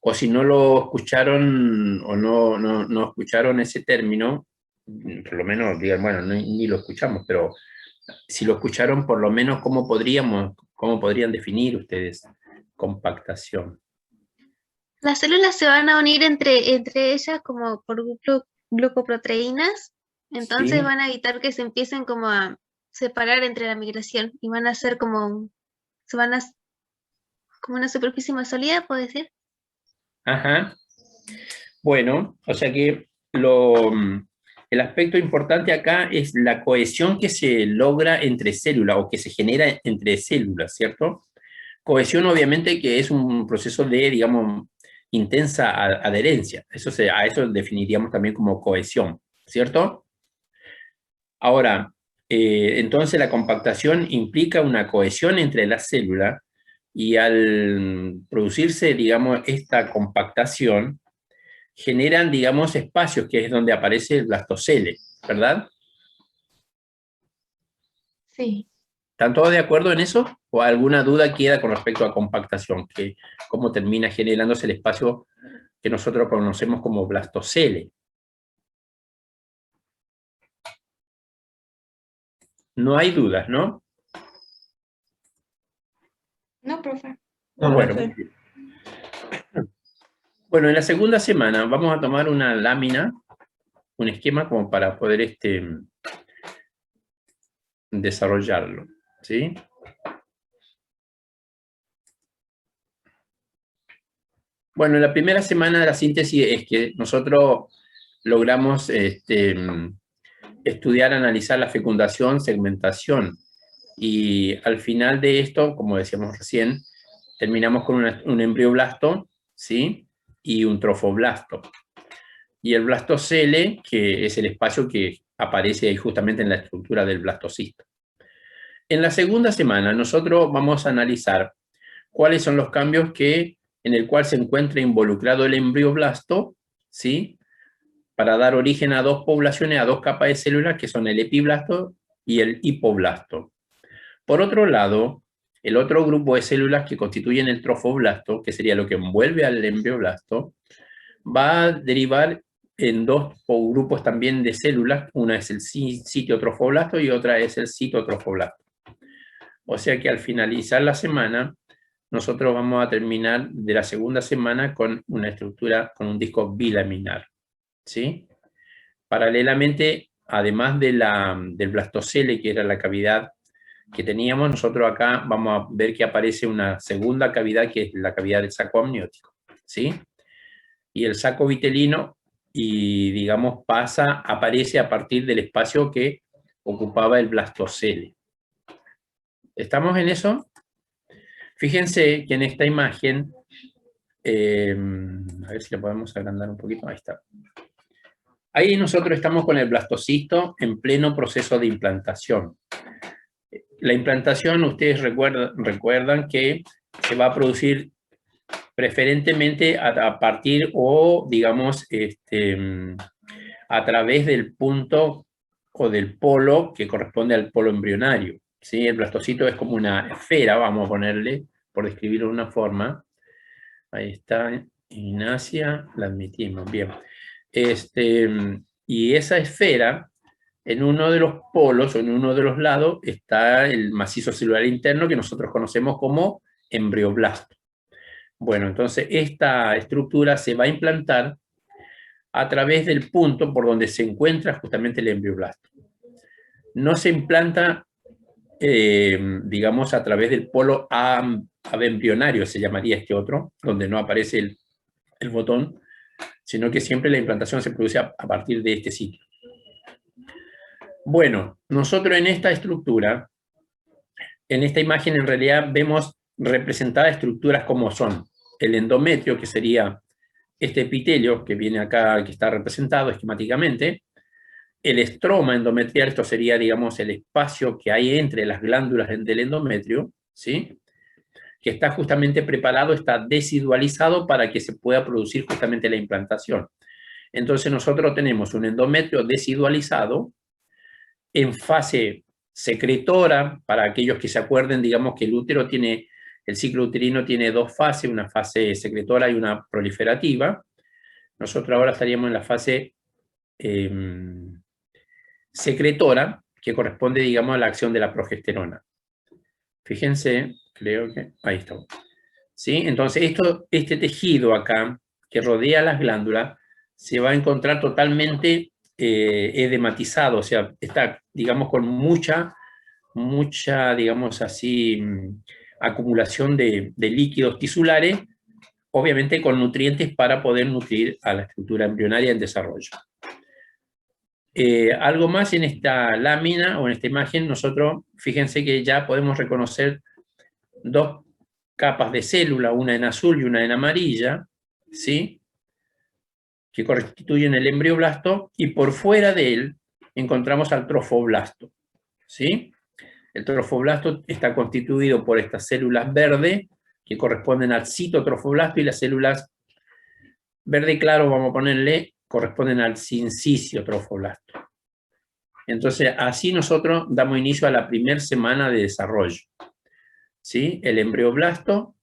o si no lo escucharon o no escucharon ese término, por lo menos digan, bueno, ni lo escuchamos, pero si lo escucharon, por lo menos, cómo podrían definir ustedes compactación? Las células se van a unir entre ellas como por glucoproteínas, entonces ¿Sí? van a evitar que se empiecen como a separar entre la migración y van a ser como, se van a, como una superficie más sólida, ¿puedo decir? Ajá. Bueno, o sea que el aspecto importante acá es la cohesión que se logra entre células o que se genera entre células, ¿cierto? Cohesión obviamente que es un proceso de, digamos, intensa adherencia. A eso definiríamos también como cohesión, ¿cierto? Ahora, entonces la compactación implica una cohesión entre las células y al producirse, digamos, esta compactación, generan, digamos, espacios, que es donde aparece el blastocele, ¿verdad? Sí. ¿Están todos de acuerdo en eso? ¿O alguna duda queda con respecto a compactación? ¿Cómo termina generándose el espacio que nosotros conocemos como blastocele? No hay dudas, ¿no? No, profe. No, bueno, muy bien. Bueno, en la segunda semana vamos a tomar una lámina, un esquema como para poder desarrollarlo, ¿sí? Bueno, en la primera semana de la síntesis es que nosotros logramos estudiar, analizar la fecundación, segmentación, y al final de esto, como decíamos recién, terminamos con un embrioblasto, ¿sí? Y un trofoblasto. Y el blastocele, que es el espacio que aparece ahí justamente en la estructura del blastocisto. En la segunda semana nosotros vamos a analizar cuáles son los cambios en el cual se encuentra involucrado el embrioblasto, ¿sí? Para dar origen a dos poblaciones, a dos capas de células, que son el epiblasto y el hipoblasto. Por otro lado, el otro grupo de células que constituyen el trofoblasto, que sería lo que envuelve al embrioblasto, va a derivar en dos grupos también de células. Una es el sitio trofoblasto y otra es el citotrofoblasto. O sea que al finalizar la semana, nosotros vamos a terminar de la segunda semana con una estructura, con un disco bilaminar, ¿sí? Paralelamente, además del blastocele, que era la cavidad que teníamos, nosotros acá vamos a ver que aparece una segunda cavidad, que es la cavidad del saco amniótico, ¿sí? Y el saco vitelino, y digamos, aparece a partir del espacio que ocupaba el blastocele. ¿Estamos en eso? Fíjense que en esta imagen, a ver si lo podemos agrandar un poquito, ahí está. Ahí nosotros estamos con el blastocisto en pleno proceso de implantación. La implantación, ustedes recuerdan que se va a producir preferentemente a partir o, digamos, a través del punto o del polo que corresponde al polo embrionario, ¿sí? El blastocito es como una esfera, vamos a ponerle, por describirlo de una forma. Ahí está, Ignacia, la admitimos, bien. Y esa esfera, en uno de los polos o en uno de los lados está el macizo celular interno que nosotros conocemos como embrioblasto. Bueno, entonces esta estructura se va a implantar a través del punto por donde se encuentra justamente el embrioblasto. No se implanta, digamos, a través del polo abembrionario, se llamaría este otro, donde no aparece el botón, sino que siempre la implantación se produce a partir de este sitio. Bueno, nosotros en esta estructura, en esta imagen en realidad vemos representadas estructuras como son el endometrio, que sería este epitelio que viene acá, que está representado esquemáticamente, el estroma endometrial, esto sería, digamos, el espacio que hay entre las glándulas del endometrio, ¿sí? Que está justamente preparado, está desidualizado para que se pueda producir justamente la implantación. Entonces nosotros tenemos un endometrio desidualizado en fase secretora, para aquellos que se acuerden, digamos que el útero tiene El ciclo uterino tiene dos fases, una fase secretora y una proliferativa. Nosotros ahora estaríamos en la fase secretora, que corresponde, digamos, a la acción de la progesterona. Fíjense, creo que... ahí está. ¿Sí? Entonces, este tejido acá, que rodea las glándulas, se va a encontrar totalmente edematizado, o sea, está, digamos, con mucha, digamos así, acumulación de líquidos tisulares, obviamente con nutrientes para poder nutrir a la estructura embrionaria en desarrollo. Algo más en esta lámina o en esta imagen, nosotros, fíjense que ya podemos reconocer dos capas de célula, una en azul y una en amarilla, ¿sí?, que constituyen el embrioblasto, y por fuera de él encontramos al trofoblasto, ¿sí? El trofoblasto está constituido por estas células verdes, que corresponden al citotrofoblasto, y las células verde claro, vamos a ponerle, corresponden al sincicio trofoblasto. Entonces, así nosotros damos inicio a la primera semana de desarrollo, ¿sí? El embrioblasto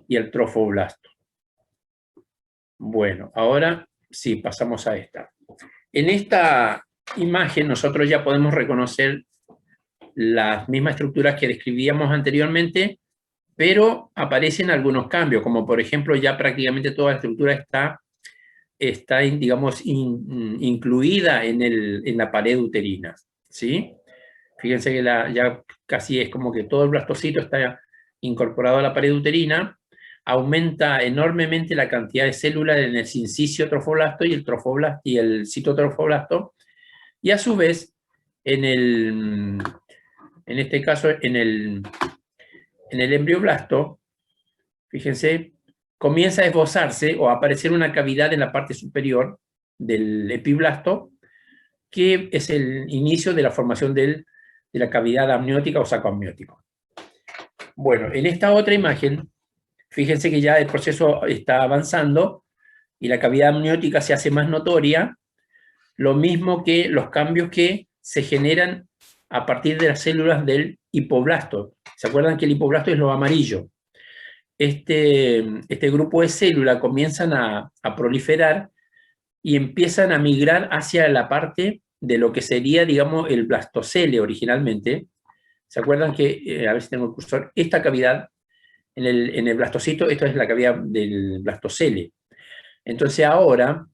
y el trofoblasto. Bueno, ahora sí, pasamos a esta. En esta imagen nosotros ya podemos reconocer las mismas estructuras que describíamos anteriormente, pero aparecen algunos cambios, como por ejemplo ya prácticamente toda la estructura está digamos, incluida en la pared uterina, ¿sí? Fíjense que ya casi es como que todo el blastocito está incorporado a la pared uterina. Aumenta enormemente la cantidad de células en el sincicio trofoblasto y el citotrofoblasto, y a su vez, en este caso, en el embrioblasto, fíjense, comienza a esbozarse o a aparecer una cavidad en la parte superior del epiblasto, que es el inicio de la formación de la cavidad amniótica o saco amniótico. Bueno, en esta otra imagen, fíjense que ya el proceso está avanzando y la cavidad amniótica se hace más notoria, lo mismo que los cambios que se generan a partir de las células del hipoblasto. ¿Se acuerdan que el hipoblasto es lo amarillo? Este grupo de células comienzan a proliferar y empiezan a migrar hacia la parte de lo que sería, digamos, el blastocele originalmente. ¿Se acuerdan que, a ver si tengo el cursor, esta cavidad en el blastocito, esto es la cavidad del blastocele? Entonces ahora,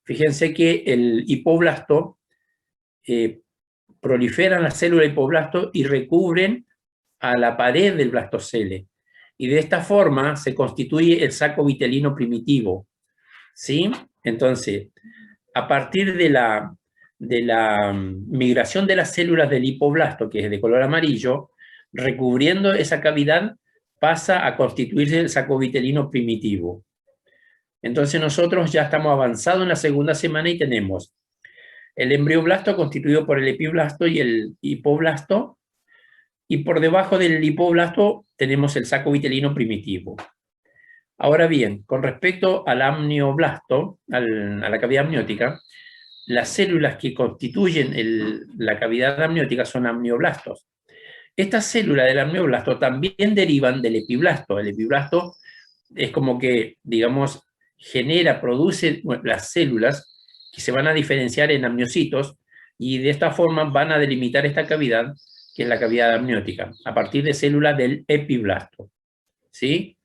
fíjense que el hipoblasto, proliferan las células de hipoblasto y recubren a la pared del blastocele. Y de esta forma se constituye el saco vitelino primitivo, ¿sí? Entonces, a partir de la migración de las células del hipoblasto, que es de color amarillo, recubriendo esa cavidad, pasa a constituirse el saco vitelino primitivo. Entonces nosotros ya estamos avanzados en la segunda semana y tenemos el embrioblasto constituido por el epiblasto y el hipoblasto, y por debajo del hipoblasto tenemos el saco vitelino primitivo. Ahora bien, con respecto al amnioblasto, a la cavidad amniótica, las células que constituyen la cavidad amniótica son amnioblastos. Estas células del amnioblasto también derivan del epiblasto. El epiblasto es como que, digamos, produce las células que se van a diferenciar en amniocitos, y de esta forma van a delimitar esta cavidad, que es la cavidad amniótica, a partir de células del epiblasto, ¿sí?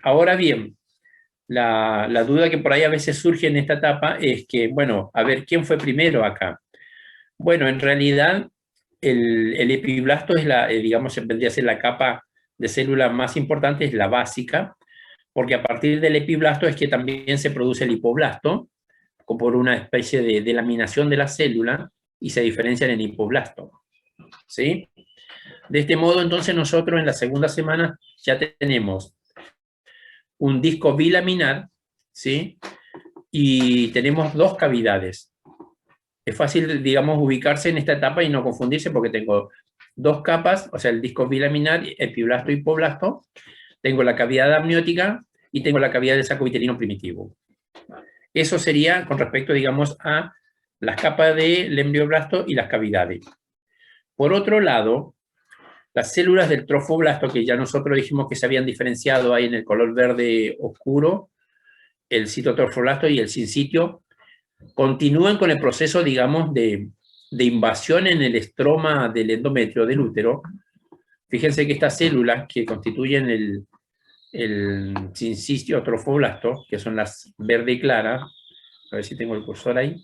Ahora bien, la duda que por ahí a veces surge en esta etapa es que, bueno, a ver, ¿quién fue primero acá? Bueno, en realidad el epiblasto es digamos, vendría a ser la capa de célula más importante, es la básica, porque a partir del epiblasto es que también se produce el hipoblasto, por una especie de laminación de la célula, y se diferencian en hipoblasto, ¿sí? De este modo, entonces, nosotros en la segunda semana ya tenemos un disco bilaminar, ¿sí? Y tenemos dos cavidades. Es fácil, digamos, ubicarse en esta etapa y no confundirse, porque tengo dos capas, o sea, el disco bilaminar, epiblasto y hipoblasto, tengo la cavidad amniótica y tengo la cavidad del saco vitelino primitivo. Eso sería con respecto, digamos, a las capas del embrioblasto y las cavidades. Por otro lado, Las células del trofoblasto, que ya nosotros dijimos que se habían diferenciado ahí en el color verde oscuro, el citotrofoblasto y el sincitio, continúan con el proceso, digamos, de invasión en el estroma del endometrio del útero. Fíjense que estas células que constituyen el sincitio trofoblasto, que son las verde y clara, a ver si tengo el cursor ahí.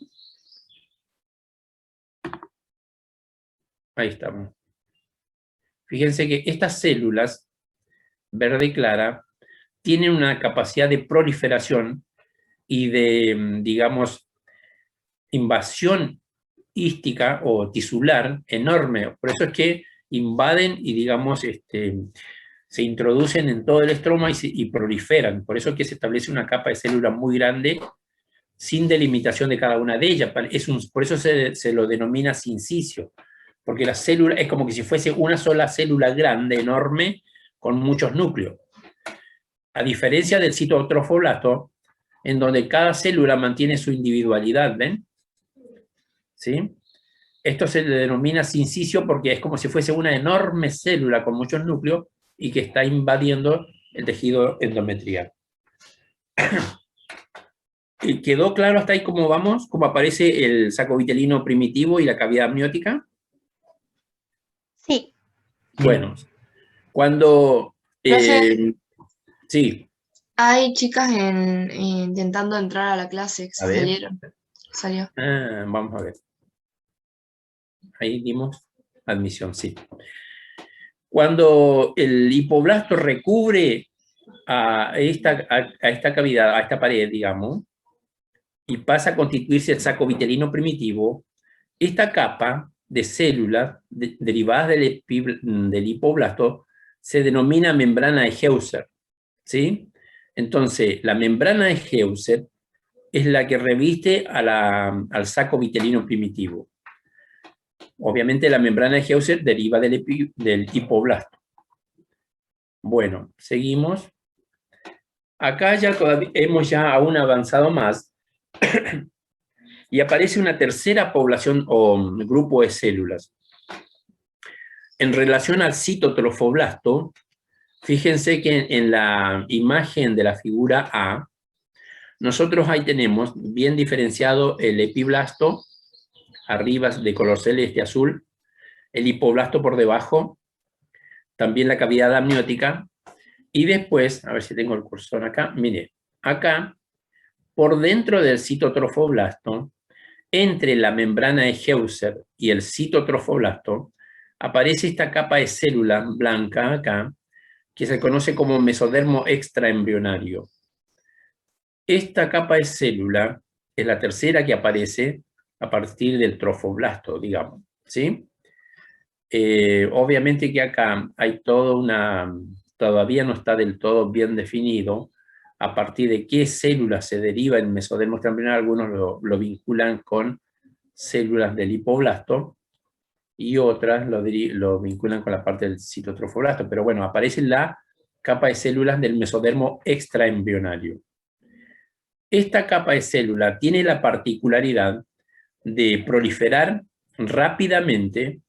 Ahí estamos. Fíjense que estas células, verde y clara, tienen una capacidad de proliferación y de, digamos, invasión hística o tisular enorme. Por eso es que invaden y, digamos, se introducen en todo el estroma y proliferan. Por eso es que se establece una capa de células muy grande sin delimitación de cada una de ellas. Por eso se lo denomina sincicio, porque la célula es como que si fuese una sola célula grande, enorme, con muchos núcleos. A diferencia del citotrofoblasto, en donde cada célula mantiene su individualidad, ¿ven? ¿Sí? Esto se le denomina sincicio porque es como si fuese una enorme célula con muchos núcleos y que está invadiendo el tejido endometrial. ¿Quedó claro hasta ahí cómo vamos? ¿Cómo aparece el saco vitelino primitivo y la cavidad amniótica? Sí. Bueno, cuando... sí. Hay chicas intentando entrar a la clase que A ver. Salió. Vamos a ver. Ahí dimos admisión, sí. Cuando el hipoblasto recubre a esta cavidad, a esta pared, digamos, y pasa a constituirse el saco vitelino primitivo, esta capa de células derivadas del hipoblasto se denomina membrana de Heuser, ¿sí? Entonces, la membrana de Heuser es la que reviste al saco vitelino primitivo. Obviamente la membrana de Heuser deriva del hipoblasto. Bueno, seguimos. Acá ya hemos ya aún avanzado más y aparece una tercera población o grupo de células. En relación al citotrofoblasto, fíjense que en la imagen de la figura A, nosotros ahí tenemos bien diferenciado el epiblasto, arriba de color celeste azul, el hipoblasto por debajo, también la cavidad amniótica, y después, a ver si tengo el cursor acá, mire, acá, por dentro del citotrofoblasto, entre la membrana de Heuser y el citotrofoblasto, aparece esta capa de célula blanca acá, que se conoce como mesodermo extraembrionario. Esta capa de célula es la tercera que aparece a partir del trofoblasto, digamos, ¿sí? Obviamente que acá hay todavía no está del todo bien definido a partir de qué células se deriva en mesodermo extraembrionario. Algunos lo vinculan con células del hipoblasto y otras lo vinculan con la parte del citotrofoblasto, pero bueno, aparece la capa de células del mesodermo extraembrionario. Esta capa de célula tiene la particularidad de proliferar rápidamente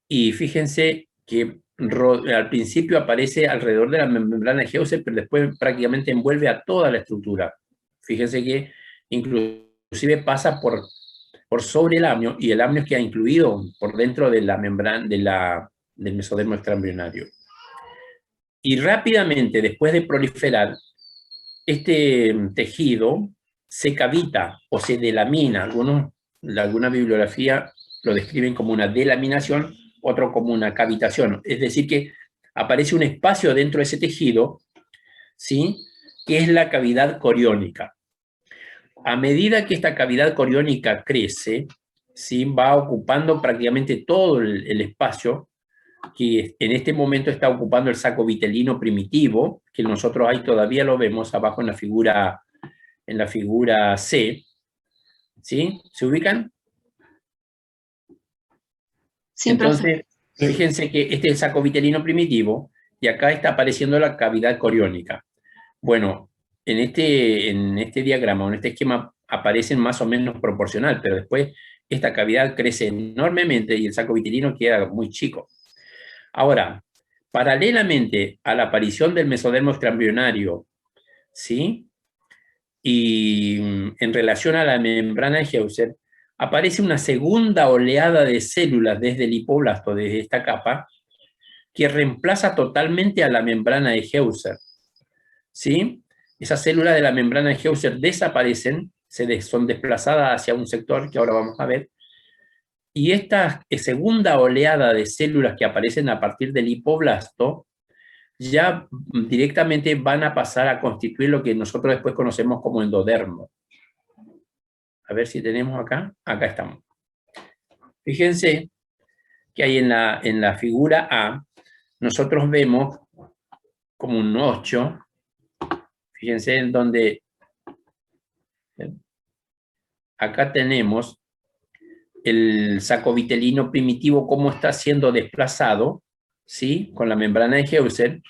y fíjense que al principio aparece alrededor de la membrana de Heuser, pero después prácticamente envuelve a toda la estructura. Fíjense que inclusive pasa por sobre el amnio, y el amnio queda incluido por dentro de la membrana del mesodermo extraembrionario. Y rápidamente, después de proliferar, este tejido se cavita o se delamina. Alguna bibliografía lo describen como una delaminación, otro como una cavitación. Es decir, que aparece un espacio dentro de ese tejido, ¿sí?, que es la cavidad coriónica. A medida que esta cavidad coriónica crece, ¿sí?, va ocupando prácticamente todo el espacio que en este momento está ocupando el saco vitelino primitivo, que nosotros ahí todavía lo vemos abajo en la figura C. ¿Sí? ¿Se ubican? Sí, entonces, fíjense que este es el saco vitelino primitivo y acá está apareciendo la cavidad coriónica. Bueno, en este diagrama, en este esquema, aparecen más o menos proporcional, pero después esta cavidad crece enormemente y el saco vitelino queda muy chico. Ahora, paralelamente a la aparición del mesodermo extraembrionario, ¿sí? Y en relación a la membrana de Heuser, aparece una segunda oleada de células desde el hipoblasto, desde esta capa, que reemplaza totalmente a la membrana de Heuser, ¿sí? Esas células de la membrana de Heuser desaparecen, son desplazadas hacia un sector que ahora vamos a ver, y esta segunda oleada de células que aparecen a partir del hipoblasto ya directamente van a pasar a constituir lo que nosotros después conocemos como endodermo. A ver si tenemos acá. Acá estamos. Fíjense que ahí en la figura A, nosotros vemos como un 8. Fíjense en donde acá tenemos el saco vitelino primitivo, cómo está siendo desplazado, ¿sí? Con la membrana de Heuser.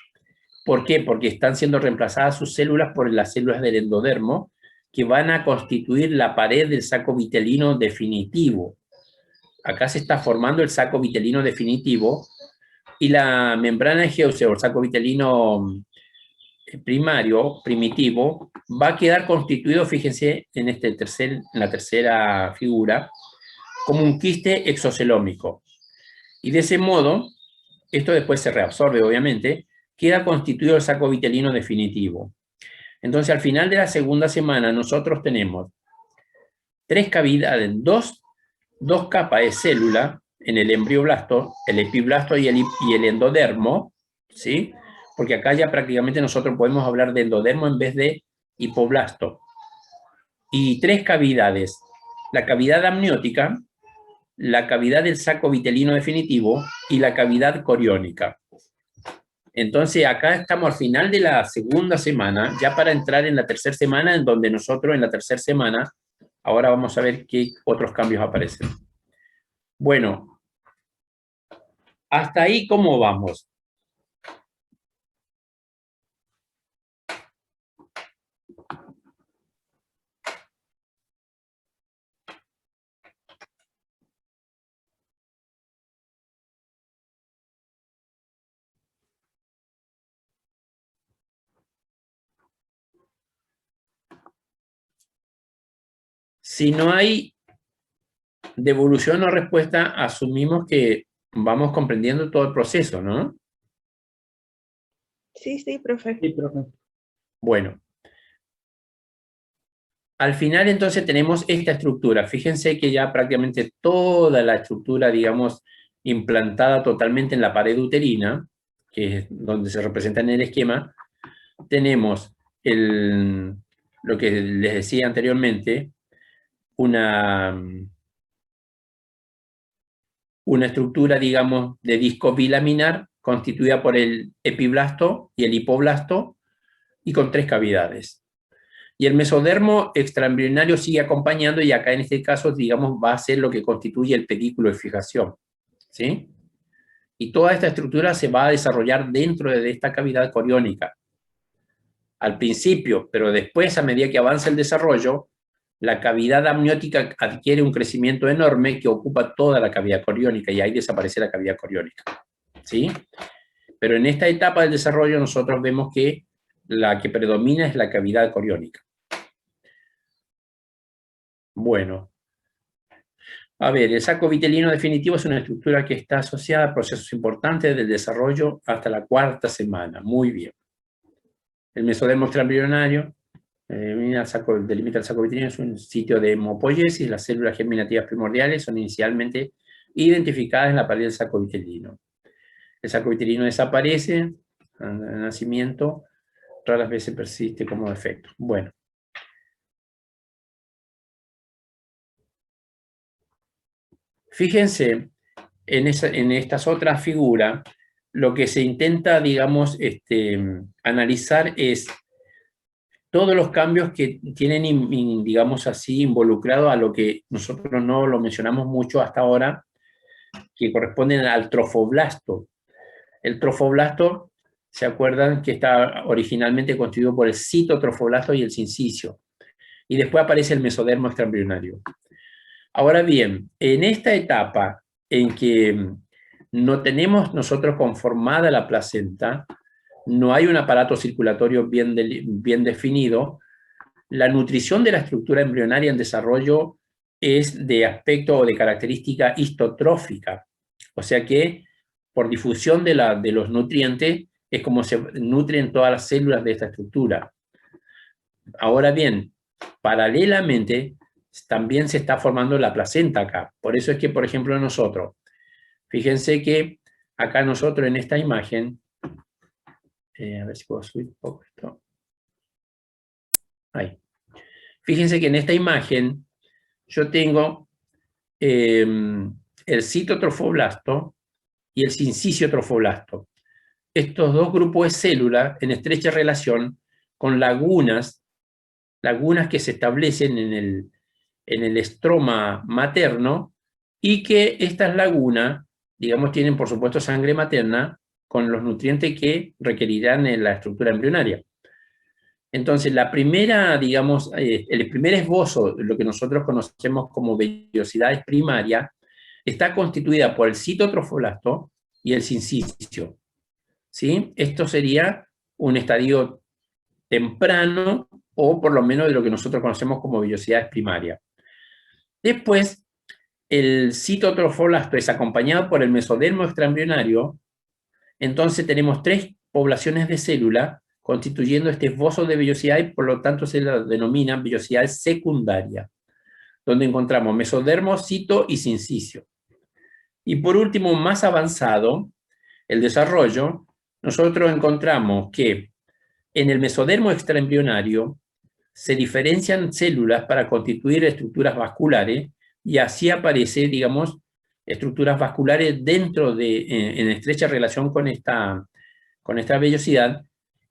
¿Por qué? Porque están siendo reemplazadas sus células por las células del endodermo, que van a constituir la pared del saco vitelino definitivo. Acá se está formando el saco vitelino definitivo, y la membrana de Heuser, o el saco vitelino primario, primitivo, va a quedar constituido, fíjense, en la tercera figura, como un quiste exocelómico. Y de ese modo, esto después se reabsorbe, obviamente, queda constituido el saco vitelino definitivo. Entonces, al final de la segunda semana, nosotros tenemos 3 cavidades, dos capas de célula en el embrioblasto, el epiblasto y el endodermo, ¿sí? Porque acá ya prácticamente nosotros podemos hablar de endodermo en vez de hipoblasto. Y 3 cavidades, la cavidad amniótica, la cavidad del saco vitelino definitivo y la cavidad coriónica. Entonces acá estamos al final de la segunda semana, ya para entrar en la tercera semana, en donde nosotros en la tercera semana, ahora vamos a ver qué otros cambios aparecen. Bueno, hasta ahí, ¿cómo vamos? Si no hay devolución o respuesta, asumimos que vamos comprendiendo todo el proceso, ¿no? Sí, sí, profe. Sí, profe. Bueno. Al final, entonces, tenemos esta estructura. Fíjense que ya prácticamente toda la estructura, digamos, implantada totalmente en la pared uterina, que es donde se representa en el esquema, tenemos lo que les decía anteriormente, una estructura, digamos, de disco bilaminar constituida por el epiblasto y el hipoblasto y con 3 cavidades. Y el mesodermo extraembrionario sigue acompañando, y acá en este caso, digamos, va a ser lo que constituye el pedículo de fijación, ¿sí? Y toda esta estructura se va a desarrollar dentro de esta cavidad coriónica. Al principio, pero después, a medida que avanza el desarrollo, la cavidad amniótica adquiere un crecimiento enorme que ocupa toda la cavidad coriónica, y ahí desaparece la cavidad coriónica, ¿sí? Pero en esta etapa del desarrollo nosotros vemos que la que predomina es la cavidad coriónica. Bueno, a ver, el saco vitelino definitivo es una estructura que está asociada a procesos importantes del desarrollo hasta la 4ª semana. Muy bien. El mesodermo extraembrionario delimita el saco vitelino, es un sitio de hemopoiesis. Las células germinativas primordiales son inicialmente identificadas en la pared del saco vitelino. El saco vitelino desaparece al nacimiento, raras veces persiste como defecto. Bueno. Fíjense en estas otras figuras, lo que se intenta, digamos, analizar es todos los cambios que tienen, digamos así, involucrado a lo que nosotros no lo mencionamos mucho hasta ahora, que corresponden al trofoblasto. El trofoblasto, ¿se acuerdan? Que está originalmente constituido por el citotrofoblasto y el sincicio. Y después aparece el mesodermo extraembrionario. Ahora bien, en esta etapa en que no tenemos nosotros conformada la placenta, no hay un aparato circulatorio bien definido, la nutrición de la estructura embrionaria en desarrollo es de aspecto o de característica histotrófica, o sea que por difusión de los nutrientes es como se nutren todas las células de esta estructura. Ahora bien, paralelamente también se está formando la placenta acá. Por eso es que, por ejemplo, nosotros, fíjense que acá nosotros en esta imagen, a ver si puedo subir un poco esto. Ahí. Fíjense que en esta imagen yo tengo el citotrofoblasto y el sinciciotrofoblasto. Estos dos grupos de células en estrecha relación con lagunas que se establecen en el estroma materno y que estas lagunas, digamos, tienen por supuesto sangre materna con los nutrientes que requerirán en la estructura embrionaria. Entonces, la primera, digamos, el primer esbozo, lo que nosotros conocemos como vellosidades primarias, está constituida por el citotrofoblasto y el sincicio. ¿Sí? Esto sería un estadio temprano o por lo menos de lo que nosotros conocemos como vellosidades primarias. Después, el citotrofoblasto es acompañado por el mesodermo extraembrionario, entonces tenemos 3 poblaciones de células constituyendo este esbozo de vellosidad y por lo tanto se la denomina vellosidad secundaria, donde encontramos mesodermo, cito y sincicio. Y por último, más avanzado, el desarrollo, nosotros encontramos que en el mesodermo extraembrionario se diferencian células para constituir estructuras vasculares y así aparece, digamos, estructuras vasculares dentro en estrecha relación con esta vellosidad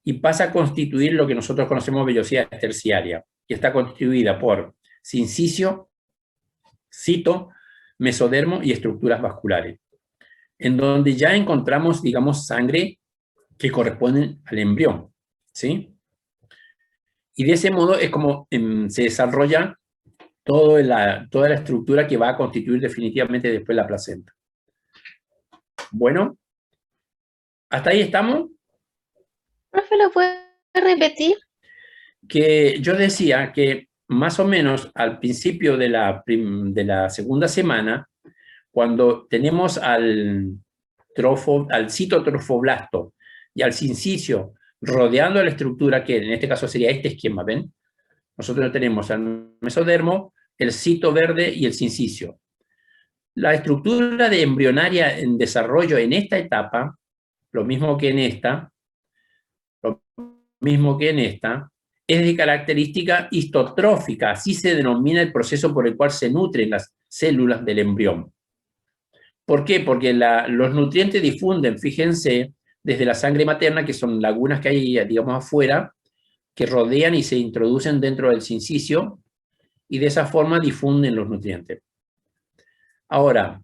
y pasa a constituir lo que nosotros conocemos vellosidad terciaria, que está constituida por sincicio, cito, mesodermo y estructuras vasculares, en donde ya encontramos, digamos, sangre que corresponde al embrión, ¿sí? Y de ese modo es como se desarrolla toda la estructura que va a constituir definitivamente después la placenta. Bueno, ¿hasta ahí estamos? Profe, ¿lo puede repetir? Que yo decía que más o menos al principio de la segunda semana, cuando tenemos al citotrofoblasto y al sincicio rodeando la estructura, que en este caso sería este esquema, ¿ven? Nosotros tenemos al mesodermo, el cito verde y el sincicio. La estructura de embrionaria en desarrollo en esta etapa, lo mismo que en esta, es de característica histotrófica, así se denomina el proceso por el cual se nutren las células del embrión. ¿Por qué? Porque los nutrientes difunden, fíjense, desde la sangre materna, que son lagunas que hay, digamos, afuera, que rodean y se introducen dentro del sincicio, y de esa forma difunden los nutrientes. Ahora,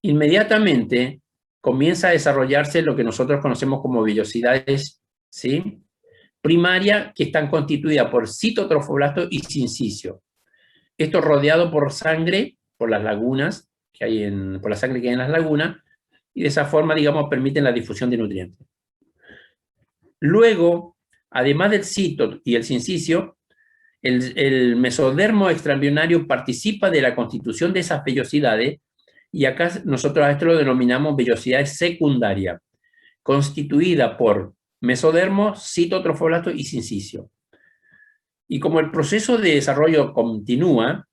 inmediatamente comienza a desarrollarse lo que nosotros conocemos como vellosidades, ¿sí?, primaria, que están constituidas por citotrofoblasto y sincicio. Esto rodeado por sangre, por las lagunas que hay por la sangre que hay en las lagunas, y de esa forma, digamos, permiten la difusión de nutrientes. Luego, además del cito y el sincicio, el mesodermo extraembrionario participa de la constitución de esas vellosidades, y acá nosotros a esto lo denominamos vellosidades secundarias, constituida por mesodermo, citotrofoblasto y sincicio. Y como el proceso de desarrollo continúa,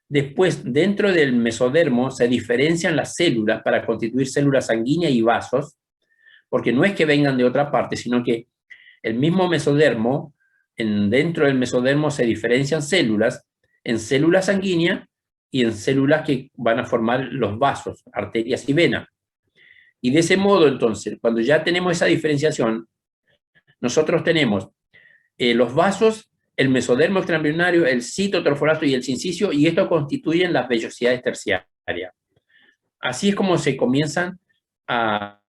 después dentro del mesodermo se diferencian las células para constituir células sanguíneas y vasos, porque no es que vengan de otra parte, sino que el mismo mesodermo, dentro del mesodermo se diferencian células en células sanguíneas y en células que van a formar los vasos, arterias y venas. Y de ese modo, entonces, cuando ya tenemos esa diferenciación, nosotros tenemos los vasos, el mesodermo extraembrionario, el citotrofoblasto y el sincicio, y esto constituyen las vellosidades terciarias. Así es como se comienzan a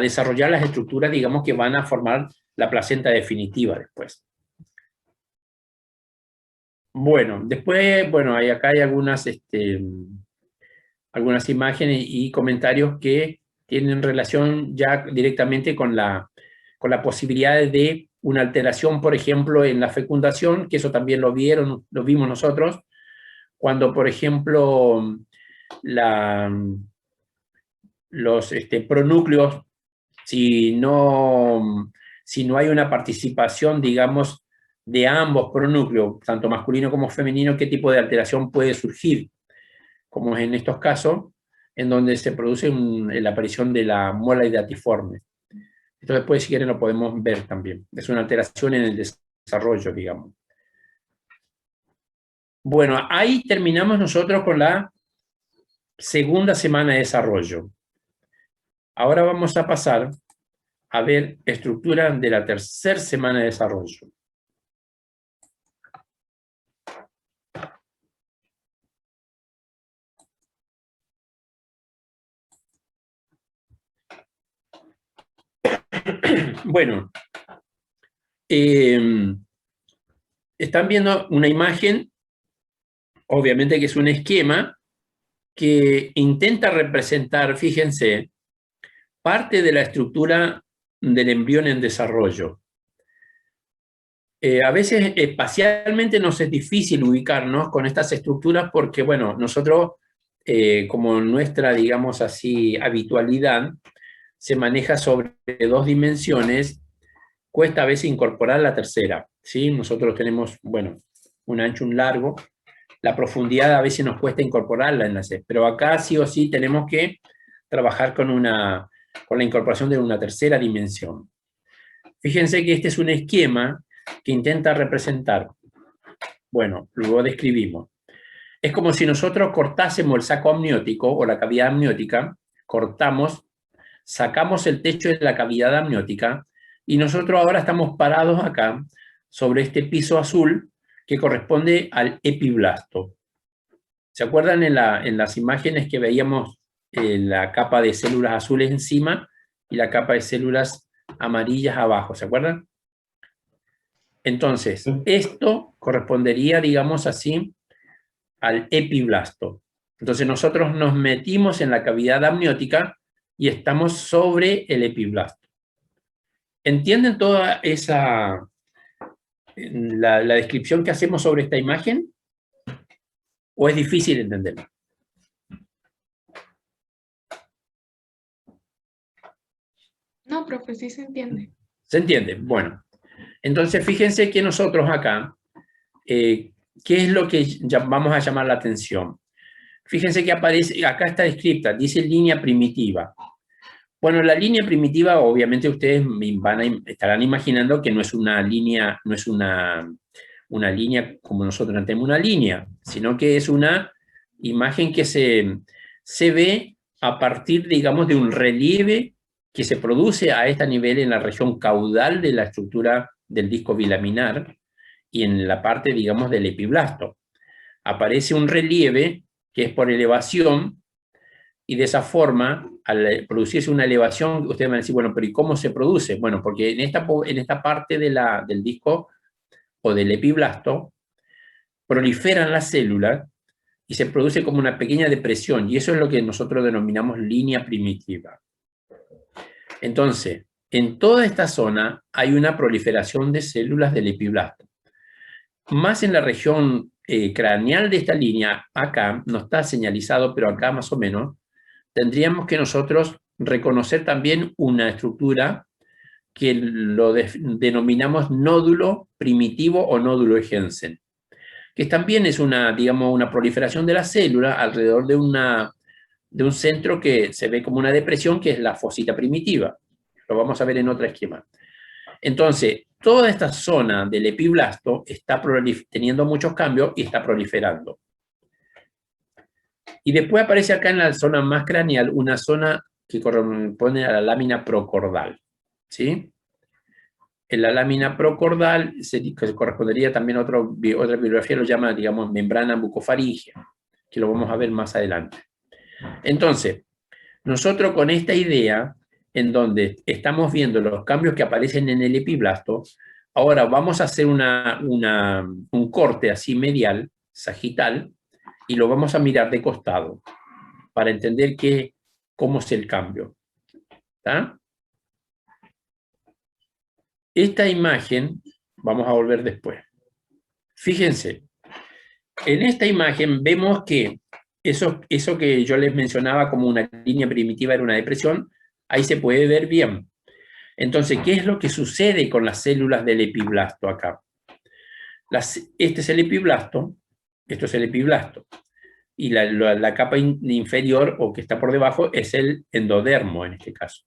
desarrollar las estructuras, digamos, que van a formar la placenta definitiva después. Bueno, después, bueno, acá hay algunas algunas imágenes y comentarios que tienen relación ya directamente con la posibilidad de una alteración, por ejemplo, en la fecundación, que eso también lo vimos nosotros, cuando, por ejemplo, los pronúcleos, si no hay una participación, digamos, de ambos pronúcleos, tanto masculino como femenino, qué tipo de alteración puede surgir, como es en estos casos, en donde se produce la aparición de la muela hidatiforme. Esto después, si quieren, lo podemos ver también. Es una alteración en el desarrollo, digamos. Bueno, ahí terminamos nosotros con la segunda semana de desarrollo. Ahora vamos a pasar a ver estructura de la tercera semana de desarrollo. Bueno, están viendo una imagen, obviamente que es un esquema, que intenta representar, fíjense, parte de la estructura del embrión en desarrollo. A veces espacialmente nos es difícil ubicarnos con estas estructuras porque, bueno, nosotros, como nuestra, digamos así, habitualidad, se maneja sobre 2 dimensiones, cuesta a veces incorporar la tercera, ¿sí? Nosotros tenemos, bueno, un ancho, un largo, la profundidad a veces nos cuesta incorporarla en la C, pero acá sí o sí tenemos que trabajar con la incorporación de una tercera dimensión. Fíjense que este es un esquema que intenta representar, bueno, luego describimos. Es como si nosotros cortásemos el saco amniótico o la cavidad amniótica, cortamos, sacamos el techo de la cavidad amniótica y nosotros ahora estamos parados acá sobre este piso azul que corresponde al epiblasto. ¿Se acuerdan en las imágenes que veíamos la capa de células azules encima y la capa de células amarillas abajo? ¿Se acuerdan? Entonces, esto correspondería, digamos así, al epiblasto. Entonces nosotros nos metimos en la cavidad amniótica y estamos sobre el epiblasto. ¿Entienden toda la descripción que hacemos sobre esta imagen? ¿O es difícil entenderla? No, profe, sí se entiende. ¿Se entiende? Bueno, entonces fíjense que nosotros acá, ¿qué es lo que vamos a llamar la atención? Fíjense que aparece, acá está descrita, dice línea primitiva. Bueno, la línea primitiva, obviamente ustedes estarán imaginando que no es una línea, no es una línea como nosotros entendemos una línea, sino que es una imagen que se ve a partir, digamos, de un relieve que se produce a este nivel en la región caudal de la estructura del disco bilaminar y en la parte, digamos, del epiblasto. Aparece un relieve que es por elevación, y de esa forma, al producirse una elevación, ustedes van a decir, bueno, pero ¿y cómo se produce? Bueno, porque en esta parte del disco o del epiblasto proliferan las células y se produce como una pequeña depresión, y eso es lo que nosotros denominamos línea primitiva. Entonces, en toda esta zona hay una proliferación de células del epiblasto. Más en la región craneal de esta línea, acá, no está señalizado, pero acá más o menos, tendríamos que nosotros reconocer también una estructura que lo denominamos nódulo primitivo o nódulo de Jensen, que también es digamos, una proliferación de la célula alrededor de un centro que se ve como una depresión, que es la fosita primitiva. Lo vamos a ver en otro esquema. Entonces, toda esta zona del epiblasto está teniendo muchos cambios y está proliferando. Y después aparece acá en la zona más craneal una zona que corresponde a la lámina procordal, ¿sí? En la lámina procordal, que correspondería también a otra bibliografía, lo llama, digamos, membrana bucofaríngea, que lo vamos a ver más adelante. Entonces, nosotros con esta idea, en donde estamos viendo los cambios que aparecen en el epiblasto, ahora vamos a hacer un corte así medial, sagital, y lo vamos a mirar de costado, para entender cómo es el cambio. ¿Está? Esta imagen, vamos a volver después. Fíjense, en esta imagen vemos que eso que yo les mencionaba como una línea primitiva era una depresión, ahí se puede ver bien. Entonces, ¿qué es lo que sucede con las células del epiblasto acá? Este es el epiblasto, esto es el epiblasto, y la capa inferior o que está por debajo es el endodermo en este caso.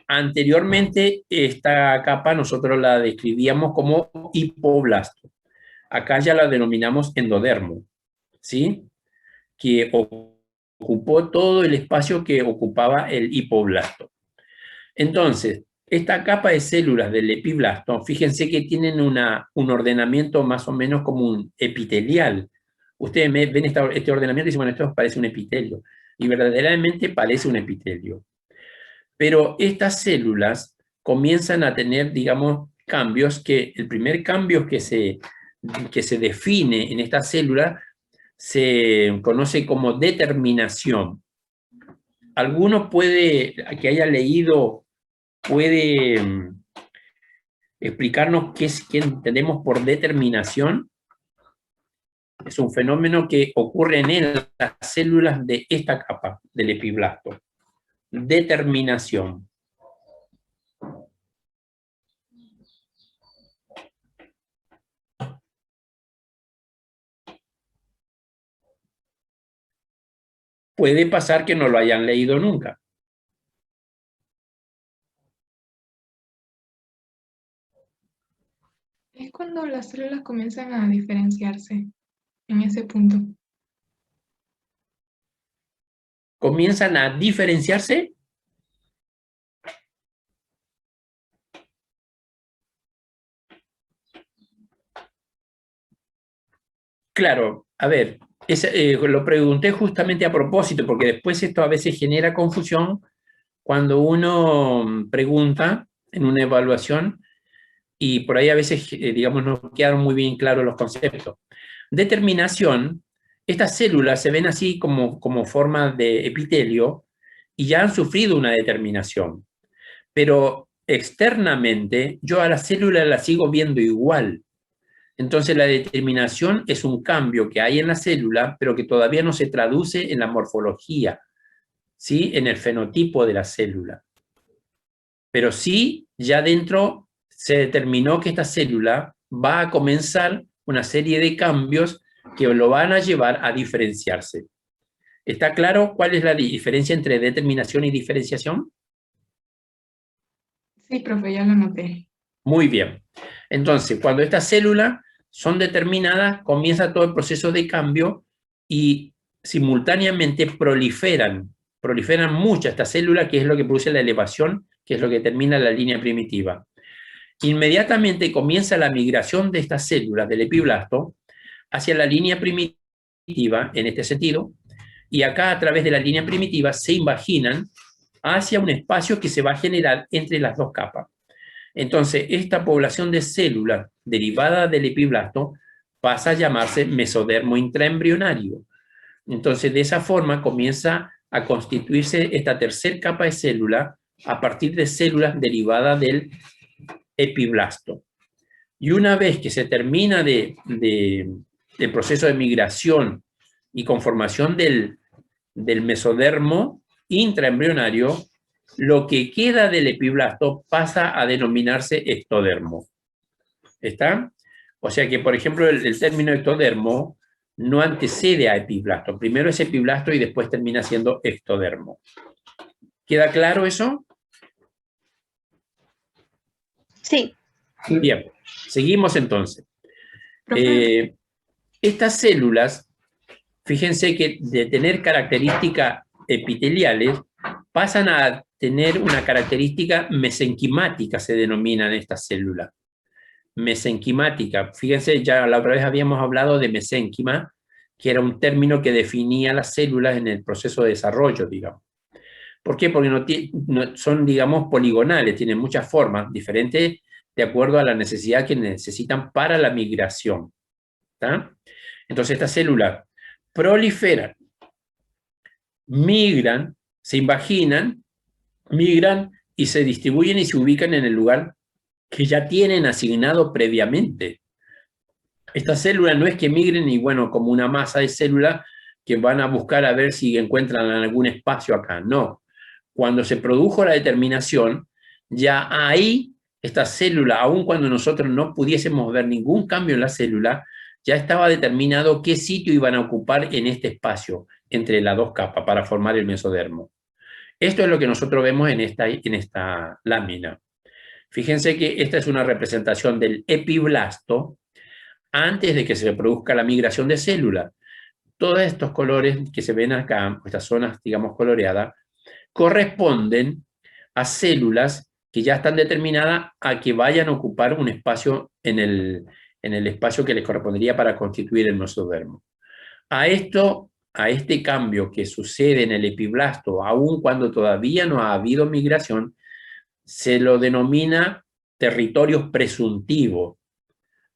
Anteriormente, esta capa nosotros la describíamos como hipoblasto. Acá ya la denominamos endodermo, ¿sí? Que ocupó todo el espacio que ocupaba el hipoblasto. Entonces, esta capa de células del epiblasto, fíjense que tienen un ordenamiento más o menos como un epitelial. Ustedes ven este ordenamiento y dicen, bueno, esto parece un epitelio. Y verdaderamente parece un epitelio. Pero estas células comienzan a tener, digamos, cambios que el primer cambio que se define en esta célula se conoce como determinación. ¿Alguno que haya leído, puede explicarnos qué entendemos por determinación? Es un fenómeno que ocurre en las células de esta capa del epiblasto. Determinación. Puede pasar que no lo hayan leído nunca. Es cuando las células comienzan a diferenciarse en ese punto. ¿Comienzan a diferenciarse? Claro, a ver, lo pregunté justamente a propósito, porque después esto a veces genera confusión cuando uno pregunta en una evaluación y por ahí a veces, digamos, no quedaron muy bien claros los conceptos. Determinación, estas células se ven así como forma de epitelio y ya han sufrido una determinación. Pero externamente, yo a la célula la sigo viendo igual. Entonces la determinación es un cambio que hay en la célula, pero que todavía no se traduce en la morfología, ¿sí? En el fenotipo de la célula. Pero sí, ya dentro se determinó que esta célula va a comenzar una serie de cambios que lo van a llevar a diferenciarse. ¿Está claro cuál es la diferencia entre determinación y diferenciación? Sí, profe, ya lo noté. Muy bien. Entonces, cuando estas células son determinadas, comienza todo el proceso de cambio y simultáneamente proliferan muchas estas células, que es lo que produce la elevación, que es lo que termina la línea primitiva. Inmediatamente comienza la migración de estas células del epiblasto hacia la línea primitiva, en este sentido, y acá a través de la línea primitiva se invaginan hacia un espacio que se va a generar entre las dos capas. Entonces, esta población de células derivada del epiblasto pasa a llamarse mesodermo intraembrionario. Entonces, de esa forma comienza a constituirse esta tercera capa de célula a partir de células derivadas del epiblasto. Y una vez que se termina el proceso de migración y conformación del mesodermo intraembrionario, lo que queda del epiblasto pasa a denominarse ectodermo. ¿Está? O sea que, por ejemplo, el término ectodermo no antecede a epiblasto. Primero es epiblasto y después termina siendo ectodermo. ¿Queda claro eso? Sí. Bien, seguimos entonces. Profe, Estas células, fíjense que de tener características epiteliales, pasan a tener una característica mesenquimática, se denominan estas células. Mesenquimática. Fíjense, ya la otra vez habíamos hablado de mesénquima, que era un término que definía las células en el proceso de desarrollo, digamos. ¿Por qué? Porque no son, digamos, poligonales, tienen muchas formas diferentes de acuerdo a la necesidad que necesitan para la migración. ¿Está? Entonces estas células proliferan migran, se invaginan, migran y se distribuyen y se ubican en el lugar que ya tienen asignado previamente. Estas células no es que migren y bueno, como una masa de células que van a buscar a ver si encuentran algún espacio acá. No. Cuando se produjo la determinación, ya ahí esta célula, aun cuando nosotros no pudiésemos ver ningún cambio en la célula, ya estaba determinado qué sitio iban a ocupar en este espacio, entre las dos capas, para formar el mesodermo. Esto es lo que nosotros vemos en esta lámina. Fíjense que esta es una representación del epiblasto antes de que se produzca la migración de células. Todos estos colores que se ven acá, estas zonas, digamos, coloreadas, corresponden a células que ya están determinadas a que vayan a ocupar un espacio en el espacio que les correspondería para constituir el mesodermo. A este cambio que sucede en el epiblasto, aun cuando todavía no ha habido migración, se lo denomina territorios presuntivos.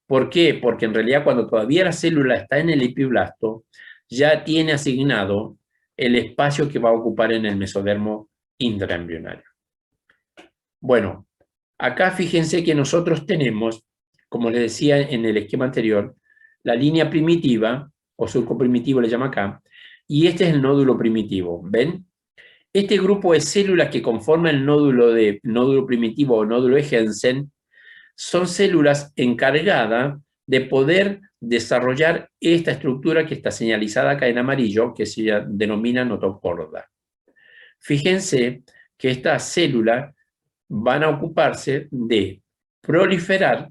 ¿Por qué? Porque en realidad cuando todavía la célula está en el epiblasto, ya tiene asignado el espacio que va a ocupar en el mesodermo intraembrionario. Bueno, acá fíjense que nosotros tenemos, como les decía en el esquema anterior, la línea primitiva, o surco primitivo le llama acá, y este es el nódulo primitivo, ¿ven? Este grupo de células que conforman el nódulo primitivo o nódulo de Jensen son células encargadas de poder desarrollar esta estructura que está señalizada acá en amarillo, que se denomina notocorda. Fíjense que estas células van a ocuparse de proliferar,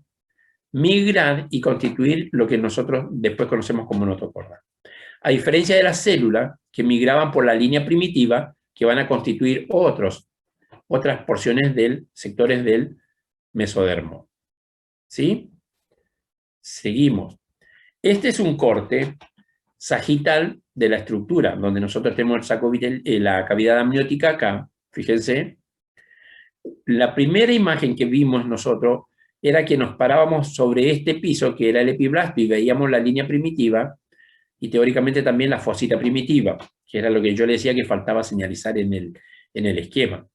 migrar y constituir lo que nosotros después conocemos como notocorda. A diferencia de las células que migraban por la línea primitiva, que van a constituir otras porciones sectores del mesodermo. ¿Sí? Seguimos. Este es un corte sagital de la estructura, donde nosotros tenemos la cavidad amniótica acá. Fíjense. La primera imagen que vimos nosotros era que nos parábamos sobre este piso, que era el epiblasto, y veíamos la línea primitiva, y teóricamente también la fosita primitiva, que era lo que yo le decía que faltaba señalizar en el esquema.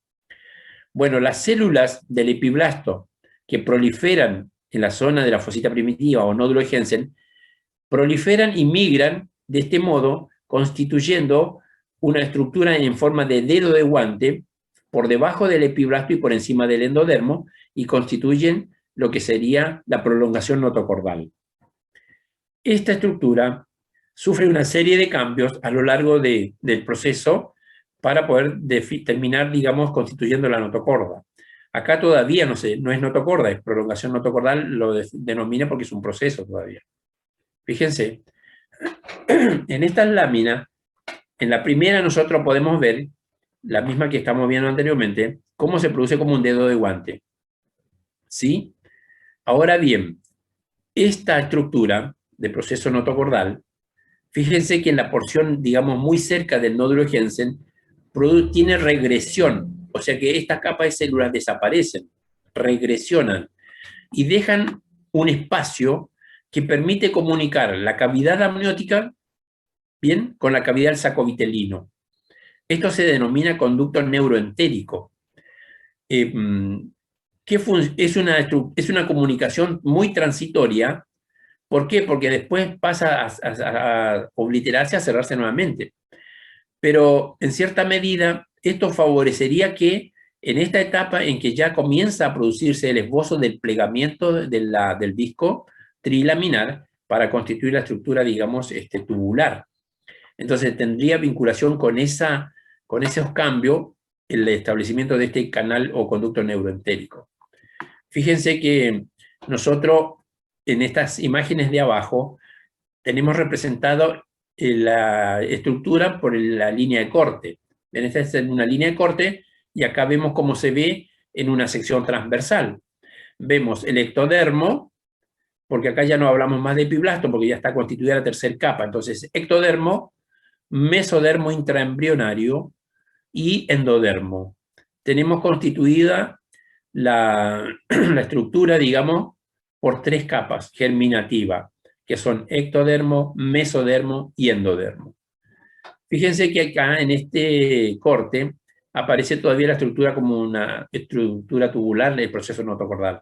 Bueno, las células del epiblasto que proliferan en la zona de la fosita primitiva o nódulo de Jensen, proliferan y migran de este modo, constituyendo una estructura en forma de dedo de guante por debajo del epiblasto y por encima del endodermo, y constituyen lo que sería la prolongación notocordal. Esta estructura sufre una serie de cambios a lo largo del proceso para poder terminar, digamos, constituyendo la notocorda. Acá todavía no es notocorda, es prolongación notocordal, lo denomina porque es un proceso todavía. Fíjense, en estas láminas, en la primera nosotros podemos ver, la misma que estamos viendo anteriormente, cómo se produce como un dedo de guante. ¿Sí? Ahora bien, esta estructura de proceso notocordal, fíjense que en la porción, digamos, muy cerca del nódulo de Jensen, tiene regresión, o sea que esta capa de células desaparecen, regresionan, y dejan un espacio que permite comunicar la cavidad amniótica, bien, con la cavidad del saco vitelino. Esto se denomina conducto neuroentérico. Es una comunicación muy transitoria. ¿Por qué? Porque después pasa a obliterarse, a cerrarse nuevamente. Pero en cierta medida esto favorecería que en esta etapa en que ya comienza a producirse el esbozo del plegamiento del disco trilaminar para constituir la estructura, digamos, tubular. Entonces tendría vinculación con esos cambios el establecimiento de este canal o conducto neuroentérico. Fíjense que nosotros en estas imágenes de abajo tenemos representado la estructura por la línea de corte. Esta es una línea de corte y acá vemos cómo se ve en una sección transversal. Vemos el ectodermo, porque acá ya no hablamos más de epiblasto porque ya está constituida la tercera capa. Entonces, ectodermo, mesodermo intraembrionario y endodermo. Tenemos constituida la estructura, digamos, por tres capas germinativas, que son ectodermo, mesodermo y endodermo. Fíjense que acá en este corte aparece todavía la estructura como una estructura tubular del proceso notocordal.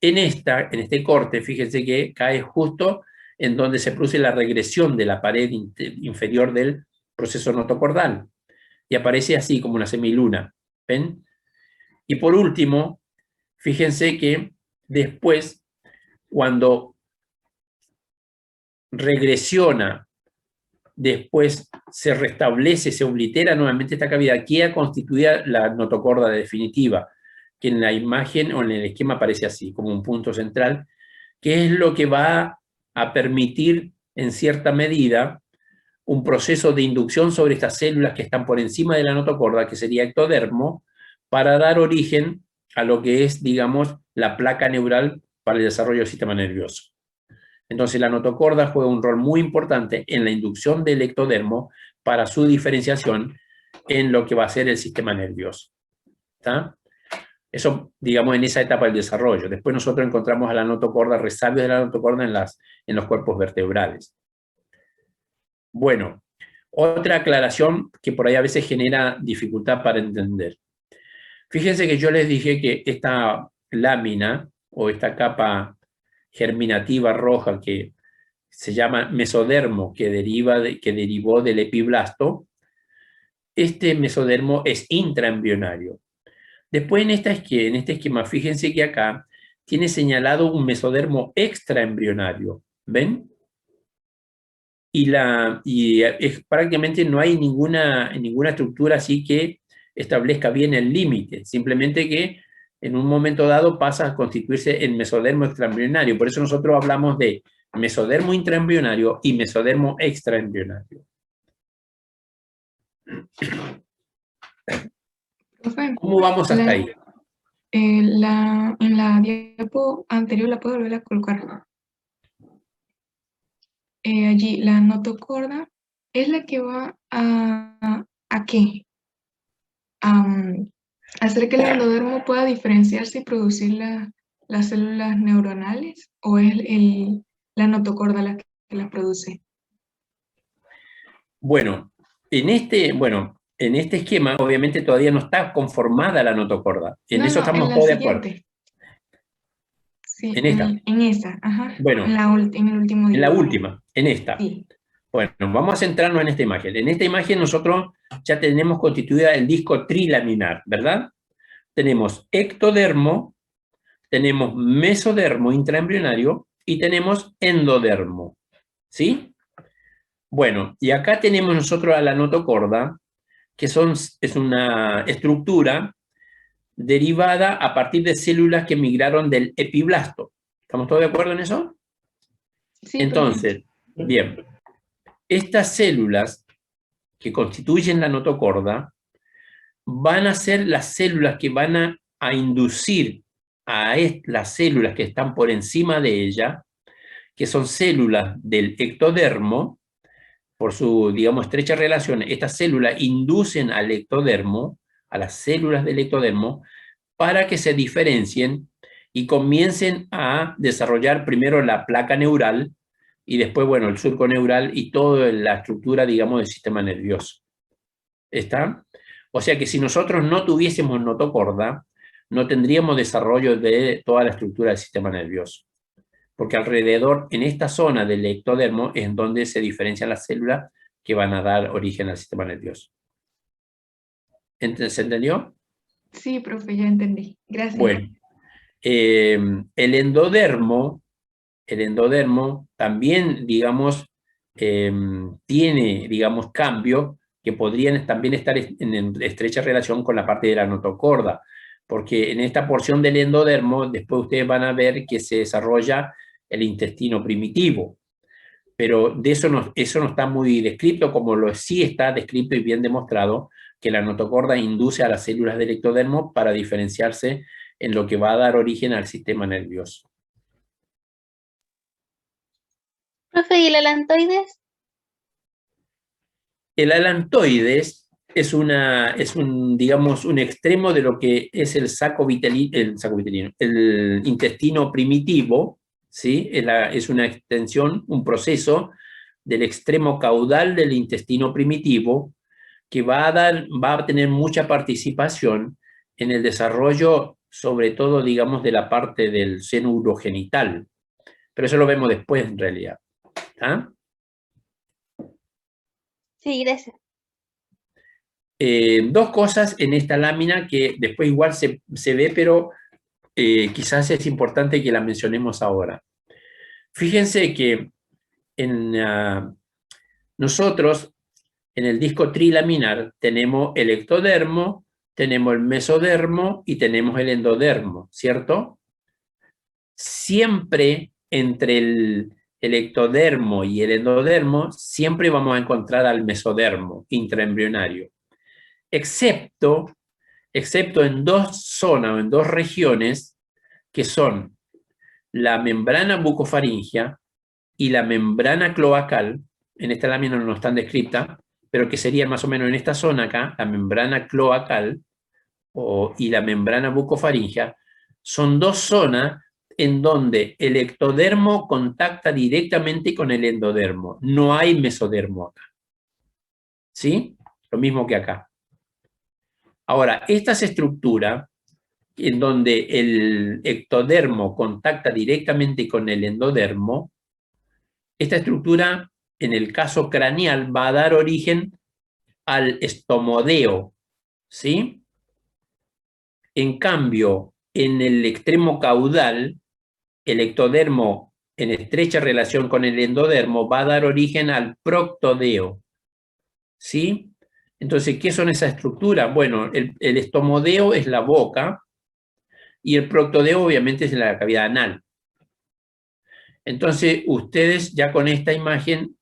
En este corte, fíjense que cae justo en donde se produce la regresión de la pared inferior del proceso notocordal. Y aparece así como una semiluna. ¿Ven? Y por último, fíjense que después, cuando regresiona, después se restablece, se oblitera nuevamente esta cavidad, queda constituida la notocorda definitiva, que en la imagen o en el esquema aparece así, como un punto central, que es lo que va a permitir, en cierta medida, un proceso de inducción sobre estas células que están por encima de la notocorda, que sería ectodermo, para dar origen a lo que es, digamos, la placa neural para el desarrollo del sistema nervioso. Entonces la notocorda juega un rol muy importante en la inducción del ectodermo para su diferenciación en lo que va a ser el sistema nervioso. ¿Está? Eso, digamos, en esa etapa del desarrollo. Después nosotros encontramos a la notocorda, resabios de la notocorda en los cuerpos vertebrales. Bueno, otra aclaración que por ahí a veces genera dificultad para entender. Fíjense que yo les dije que esta lámina o esta capa germinativa roja que se llama mesodermo, que derivó del epiblasto, este mesodermo es intraembrionario. Después en este esquema, fíjense que acá tiene señalado un mesodermo extraembrionario. ¿Ven? Y prácticamente no hay ninguna estructura así que establezca bien el límite, simplemente que en un momento dado pasa a constituirse en mesodermo extraembrionario. Por eso nosotros hablamos de mesodermo intraembrionario y mesodermo extraembrionario. Profe, ¿Cómo vamos hasta ahí? en la diapo anterior la puedo volver a colocar. Allí, la notocorda es la que va ¿a qué? ¿Hacer que el endodermo pueda diferenciarse y producir las células neuronales? ¿O es la notocorda la que las produce? Bueno, en este esquema obviamente todavía no está conformada la notocorda. En eso estamos en la todos de acuerdo. siguiente. Sí, En esta. en esa, ajá. Bueno, en el último en la dibujo. última, en esta. Sí. Bueno, vamos a centrarnos en esta imagen. En esta imagen nosotros ya tenemos constituida el disco trilaminar, ¿verdad? Tenemos ectodermo, tenemos mesodermo intraembrionario y tenemos endodermo, ¿sí? Bueno, y acá tenemos nosotros a la notocorda, que es una estructura derivada a partir de células que migraron del epiblasto. ¿Estamos todos de acuerdo en eso? Sí, Entonces, bien, estas células que constituyen la notocorda van a ser las células que van a inducir a las células que están por encima de ella, que son células del ectodermo, por su, digamos, estrecha relación. Estas células inducen al ectodermo, a las células del ectodermo, para que se diferencien y comiencen a desarrollar primero la placa neural y después, bueno, el surco neural y toda la estructura, digamos, del sistema nervioso. ¿Está? O sea que si nosotros no tuviésemos notocorda, no tendríamos desarrollo de toda la estructura del sistema nervioso. Porque alrededor, en esta zona del ectodermo, es donde se diferencian las células que van a dar origen al sistema nervioso. ¿Se entendió? Sí, profe, ya entendí. Gracias. Bueno, el endodermo también, digamos, tiene, digamos, cambios que podrían también estar en estrecha relación con la parte de la notocorda, porque en esta porción del endodermo, después ustedes van a ver que se desarrolla el intestino primitivo, pero de eso no está muy descrito, como sí está descrito y bien demostrado que la notocorda induce a las células del ectodermo para diferenciarse en lo que va a dar origen al sistema nervioso. Profe, ¿y el alantoides? El alantoides es digamos, un extremo de lo que es el intestino primitivo, ¿sí? Es una extensión, un proceso del extremo caudal del intestino primitivo, que va a tener mucha participación en el desarrollo, sobre todo, digamos, de la parte del seno urogenital. Pero eso lo vemos después, en realidad. ¿Ah? Sí, gracias. Dos cosas en esta lámina que después igual se ve, pero quizás es importante que la mencionemos ahora. Fíjense que nosotros, en el disco trilaminar, tenemos el ectodermo, tenemos el mesodermo y tenemos el endodermo, ¿cierto? Siempre entre el ectodermo y el endodermo, siempre vamos a encontrar al mesodermo intraembrionario. Excepto en dos zonas o en dos regiones que son la membrana bucofaringea y la membrana cloacal. En esta lámina no están descritas, pero que serían más o menos en esta zona acá, la membrana cloacal y la membrana bucofaringea, son dos zonas en donde el ectodermo contacta directamente con el endodermo. No hay mesodermo acá. ¿Sí? Lo mismo que acá. Ahora, estas estructuras, en donde el ectodermo contacta directamente con el endodermo, esta estructura, en el caso craneal, va a dar origen al estomodeo, ¿sí? En cambio, en el extremo caudal, el ectodermo, en estrecha relación con el endodermo, va a dar origen al proctodeo, ¿sí? Entonces, ¿qué son esas estructuras? Bueno, el estomodeo es la boca y el proctodeo obviamente es la cavidad anal. Entonces, ustedes ya con esta imagen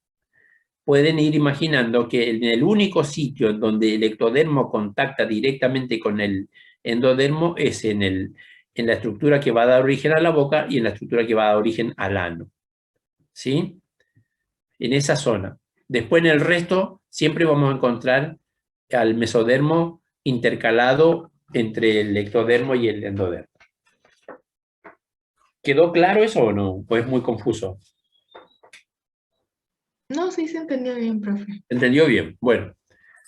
pueden ir imaginando que en el único sitio en donde el ectodermo contacta directamente con el endodermo es en la estructura que va a dar origen a la boca y en la estructura que va a dar origen al ano. ¿Sí? En esa zona. Después en el resto siempre vamos a encontrar al mesodermo intercalado entre el ectodermo y el endodermo. ¿Quedó claro eso o no? ¿O es muy confuso? No, sí se entendió bien, profe. ¿Entendió bien? Bueno,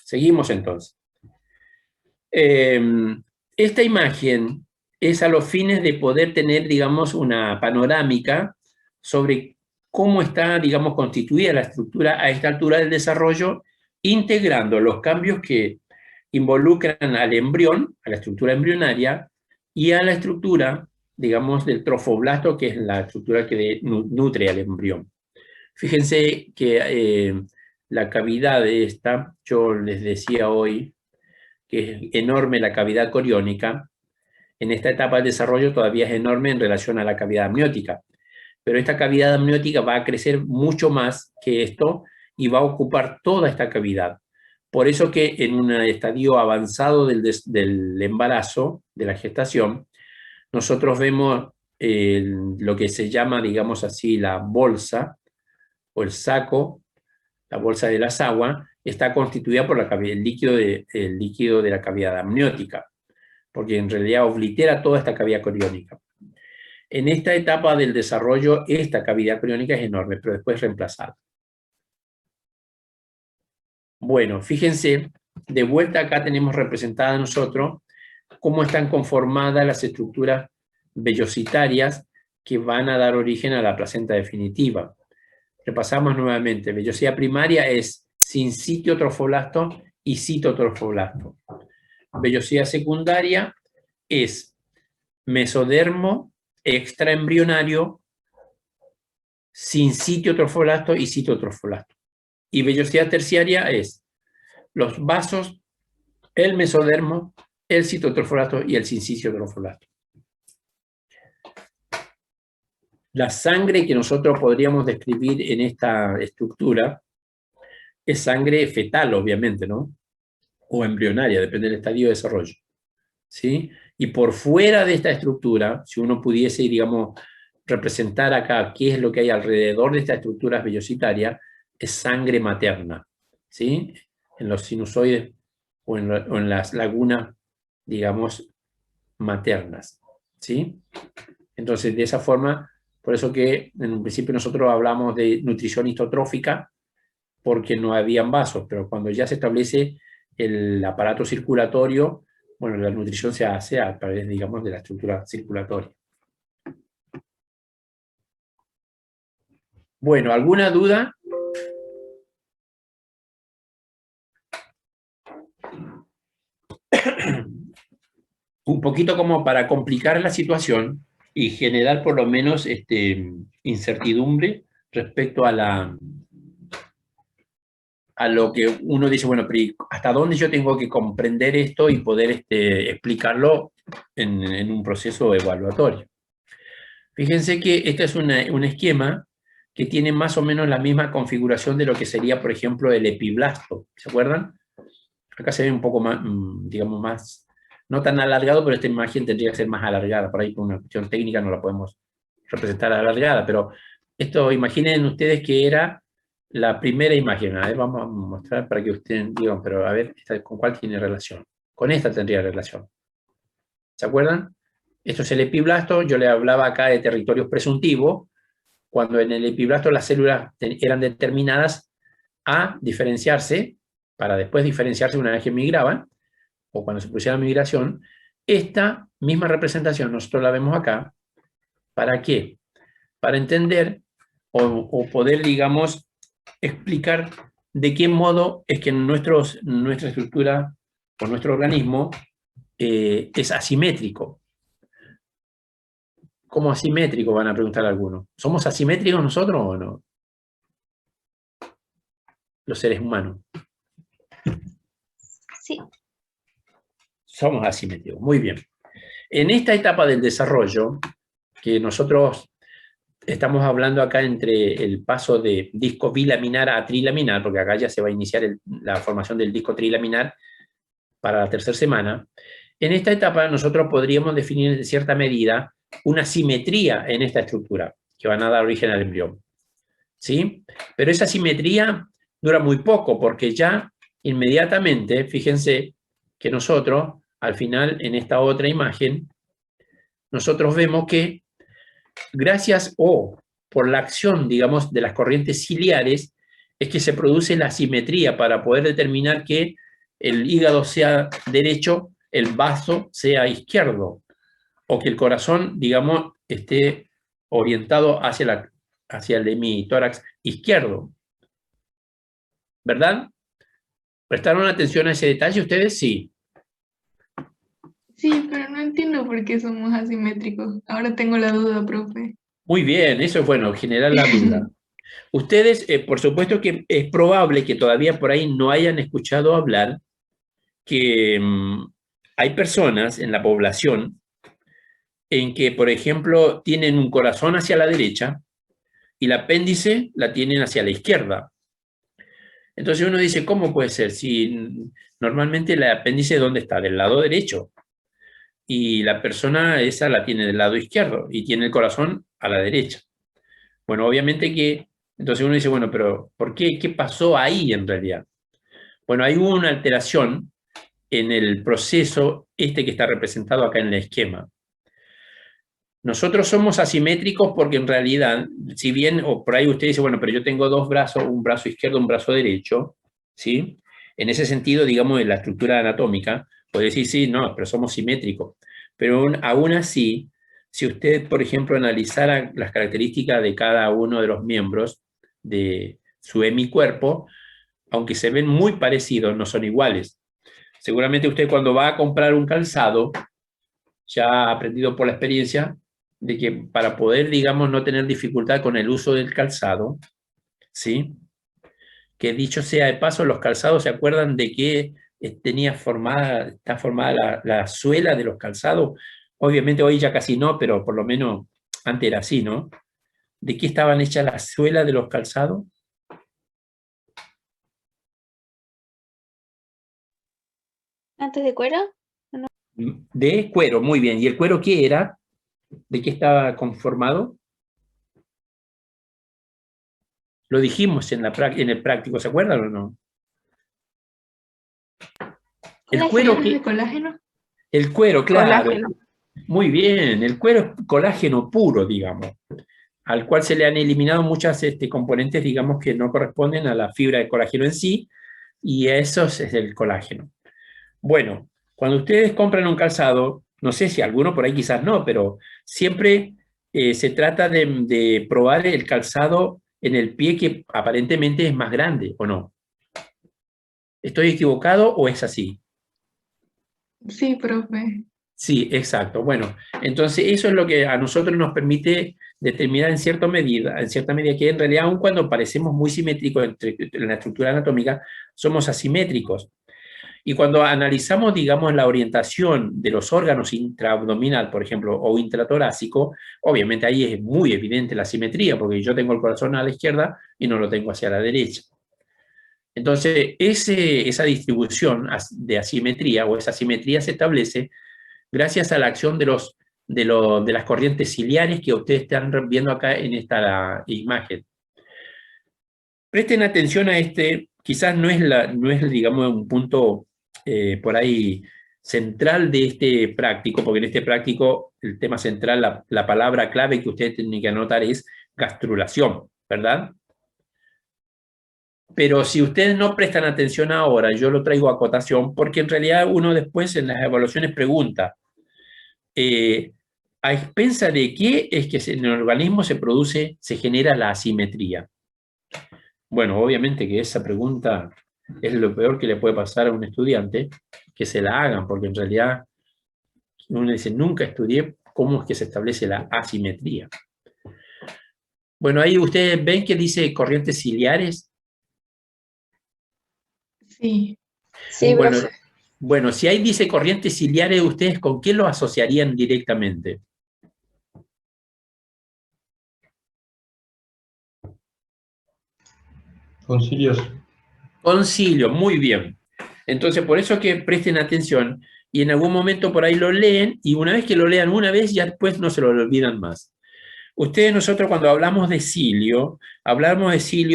seguimos entonces. Esta imagen es a los fines de poder tener, digamos, una panorámica sobre cómo está, digamos, constituida la estructura a esta altura del desarrollo, integrando los cambios que involucran al embrión, a la estructura embrionaria, y a la estructura, digamos, del trofoblasto, que es la estructura que nutre al embrión. Fíjense que la cavidad de esta, yo les decía hoy, que es enorme la cavidad coriónica. En esta etapa del desarrollo todavía es enorme en relación a la cavidad amniótica, pero esta cavidad amniótica va a crecer mucho más que esto y va a ocupar toda esta cavidad. Por eso que en un estadio avanzado del embarazo, de la gestación, nosotros vemos lo que se llama, digamos así, la bolsa o el saco, la bolsa de las aguas, está constituida por el líquido de la cavidad amniótica, porque en realidad oblitera toda esta cavidad coriónica. En esta etapa del desarrollo, esta cavidad coriónica es enorme, pero después es reemplazada. Bueno, fíjense, de vuelta acá tenemos representada nosotros cómo están conformadas las estructuras vellositarias que van a dar origen a la placenta definitiva. Repasamos nuevamente. Vellosidad primaria es sincitio trofoblasto y citotrofoblasto. Vellosidad secundaria es mesodermo extraembrionario, sincitio trofoblasto y citotrofoblasto. Y vellosidad terciaria es los vasos, el mesodermo, el citotrofoblasto y el sincitio trofoblasto. La sangre que nosotros podríamos describir en esta estructura es sangre fetal, obviamente, ¿no? O embrionaria, depende del estadio de desarrollo. ¿Sí? Y por fuera de esta estructura, si uno pudiese, digamos, representar acá qué es lo que hay alrededor de esta estructura vellositaria, es sangre materna, ¿sí? En los sinusoides o en las lagunas, digamos, maternas, ¿sí? Entonces, de esa forma, por eso que en un principio nosotros hablamos de nutrición histotrófica, porque no habían vasos, pero cuando ya se establece el aparato circulatorio, bueno, la nutrición se hace a través, digamos, de la estructura circulatoria. Bueno, ¿alguna duda? Un poquito como para complicar la situación y generar por lo menos incertidumbre respecto a lo que uno dice, bueno, pero ¿hasta dónde yo tengo que comprender esto y poder explicarlo en un proceso evaluatorio? Fíjense que este es un esquema que tiene más o menos la misma configuración de lo que sería, por ejemplo, el epiblasto. ¿Se acuerdan? Acá se ve un poco más, digamos, más, no tan alargado, pero esta imagen tendría que ser más alargada. Por ahí, por una cuestión técnica, no la podemos representar alargada, pero esto, imaginen ustedes que era la primera imagen. A ver, vamos a mostrar para que ustedes digan, pero a ver, ¿con cuál tiene relación? Con esta tendría relación. ¿Se acuerdan? Esto es el epiblasto. Yo le hablaba acá de territorios presuntivos, cuando en el epiblasto las células eran determinadas a diferenciarse, para después diferenciarse una vez que migraban, o cuando se produjera la migración. Esta misma representación nosotros la vemos acá. ¿Para qué? Para entender o poder, digamos, explicar de qué modo es que nuestra estructura o nuestro organismo es asimétrico. ¿Cómo asimétrico? Van a preguntar algunos. ¿Somos asimétricos nosotros o no? Los seres humanos. Sí. Somos asimétricos, muy bien. En esta etapa del desarrollo, que nosotros estamos hablando acá entre el paso de disco bilaminar a trilaminar, porque acá ya se va a iniciar la formación del disco trilaminar para la tercera semana, en esta etapa nosotros podríamos definir en cierta medida una simetría en esta estructura, que van a dar origen al embrión. ¿Sí? Pero esa simetría dura muy poco, porque ya inmediatamente, fíjense que nosotros, al final, en esta otra imagen, nosotros vemos que gracias por la acción, digamos, de las corrientes ciliares, es que se produce la simetría para poder determinar que el hígado sea derecho, el vaso sea izquierdo, o que el corazón, digamos, esté orientado hacia el hemitórax izquierdo. ¿Verdad? ¿Prestaron atención a ese detalle ustedes? Sí. Sí, pero no entiendo por qué somos asimétricos. Ahora tengo la duda, profe. Muy bien, eso es bueno, generar la duda. Ustedes, por supuesto que es probable que todavía por ahí no hayan escuchado hablar que hay personas en la población en que, por ejemplo, tienen un corazón hacia la derecha y el apéndice la tienen hacia la izquierda. Entonces uno dice, ¿cómo puede ser? Si normalmente el apéndice, ¿dónde está? Del lado derecho. Y la persona esa la tiene del lado izquierdo y tiene el corazón a la derecha. Bueno, obviamente que, entonces uno dice, bueno, pero ¿por qué? ¿Qué pasó ahí en realidad? Bueno, hay una alteración en el proceso que está representado acá en el esquema. Nosotros somos asimétricos porque en realidad, si bien, o por ahí usted dice, bueno, pero yo tengo dos brazos, un brazo izquierdo, un brazo derecho, ¿sí? En ese sentido, digamos, en la estructura anatómica, puede decir, sí, no, pero somos simétricos. Pero aún así, si usted, por ejemplo, analizara las características de cada uno de los miembros de su hemicuerpo, aunque se ven muy parecidos, no son iguales. Seguramente usted cuando va a comprar un calzado, ya ha aprendido por la experiencia de que para poder, digamos, no tener dificultad con el uso del calzado, ¿sí? Que dicho sea de paso, los calzados, ¿se acuerdan de que está formada la suela de los calzados? Obviamente hoy ya casi no, pero por lo menos antes era así, ¿no? ¿De qué estaban hechas las suelas de los calzados? ¿Antes de cuero? De cuero, muy bien. ¿Y el cuero qué era? ¿De qué estaba conformado? Lo dijimos en el práctico, ¿se acuerdan o no? El cuero ¿Es que... de colágeno? El cuero, claro. Colágeno. Muy bien, el cuero es colágeno puro, digamos. al cual se le han eliminado muchas componentes, digamos, que no corresponden a la fibra de colágeno en sí, y eso es el colágeno. Bueno, cuando ustedes compran un calzado, no sé si alguno por ahí quizás no, pero siempre se trata de probar el calzado en el pie que aparentemente es más grande, ¿o no? ¿Estoy equivocado o es así? Sí, profe. Sí, exacto. Bueno, entonces eso es lo que a nosotros nos permite determinar en cierta medida que en realidad aun cuando parecemos muy simétricos en la estructura anatómica, somos asimétricos. Y cuando analizamos, digamos, la orientación de los órganos intraabdominal, por ejemplo, o intratorácico, obviamente ahí es muy evidente la simetría, porque yo tengo el corazón a la izquierda y no lo tengo hacia la derecha. Entonces, esa distribución de asimetría o esa simetría se establece gracias a la acción de las corrientes ciliares que ustedes están viendo acá en esta imagen. Presten atención a quizás no es digamos, un punto por ahí central de este práctico, porque en este práctico el tema central, la palabra clave que ustedes tienen que anotar es gastrulación, ¿verdad? Pero si ustedes no prestan atención ahora, yo lo traigo a acotación, porque en realidad uno después en las evaluaciones pregunta, ¿a expensa de qué es que en el organismo se genera la asimetría? Bueno, obviamente que esa pregunta es lo peor que le puede pasar a un estudiante, que se la hagan, porque en realidad uno dice, nunca estudié cómo es que se establece la asimetría. Bueno, ahí ustedes ven que dice corrientes ciliares. Sí. Sí, Bueno, profe. bueno, si ahí dice corrientes ciliares, ¿ustedes con qué lo asociarían directamente? Con cilios. Con cilios, muy bien. Entonces, por eso que presten atención y en algún momento por ahí lo leen y una vez que lo lean una vez, ya después no se lo olvidan más. Nosotros cuando hablamos de cilio,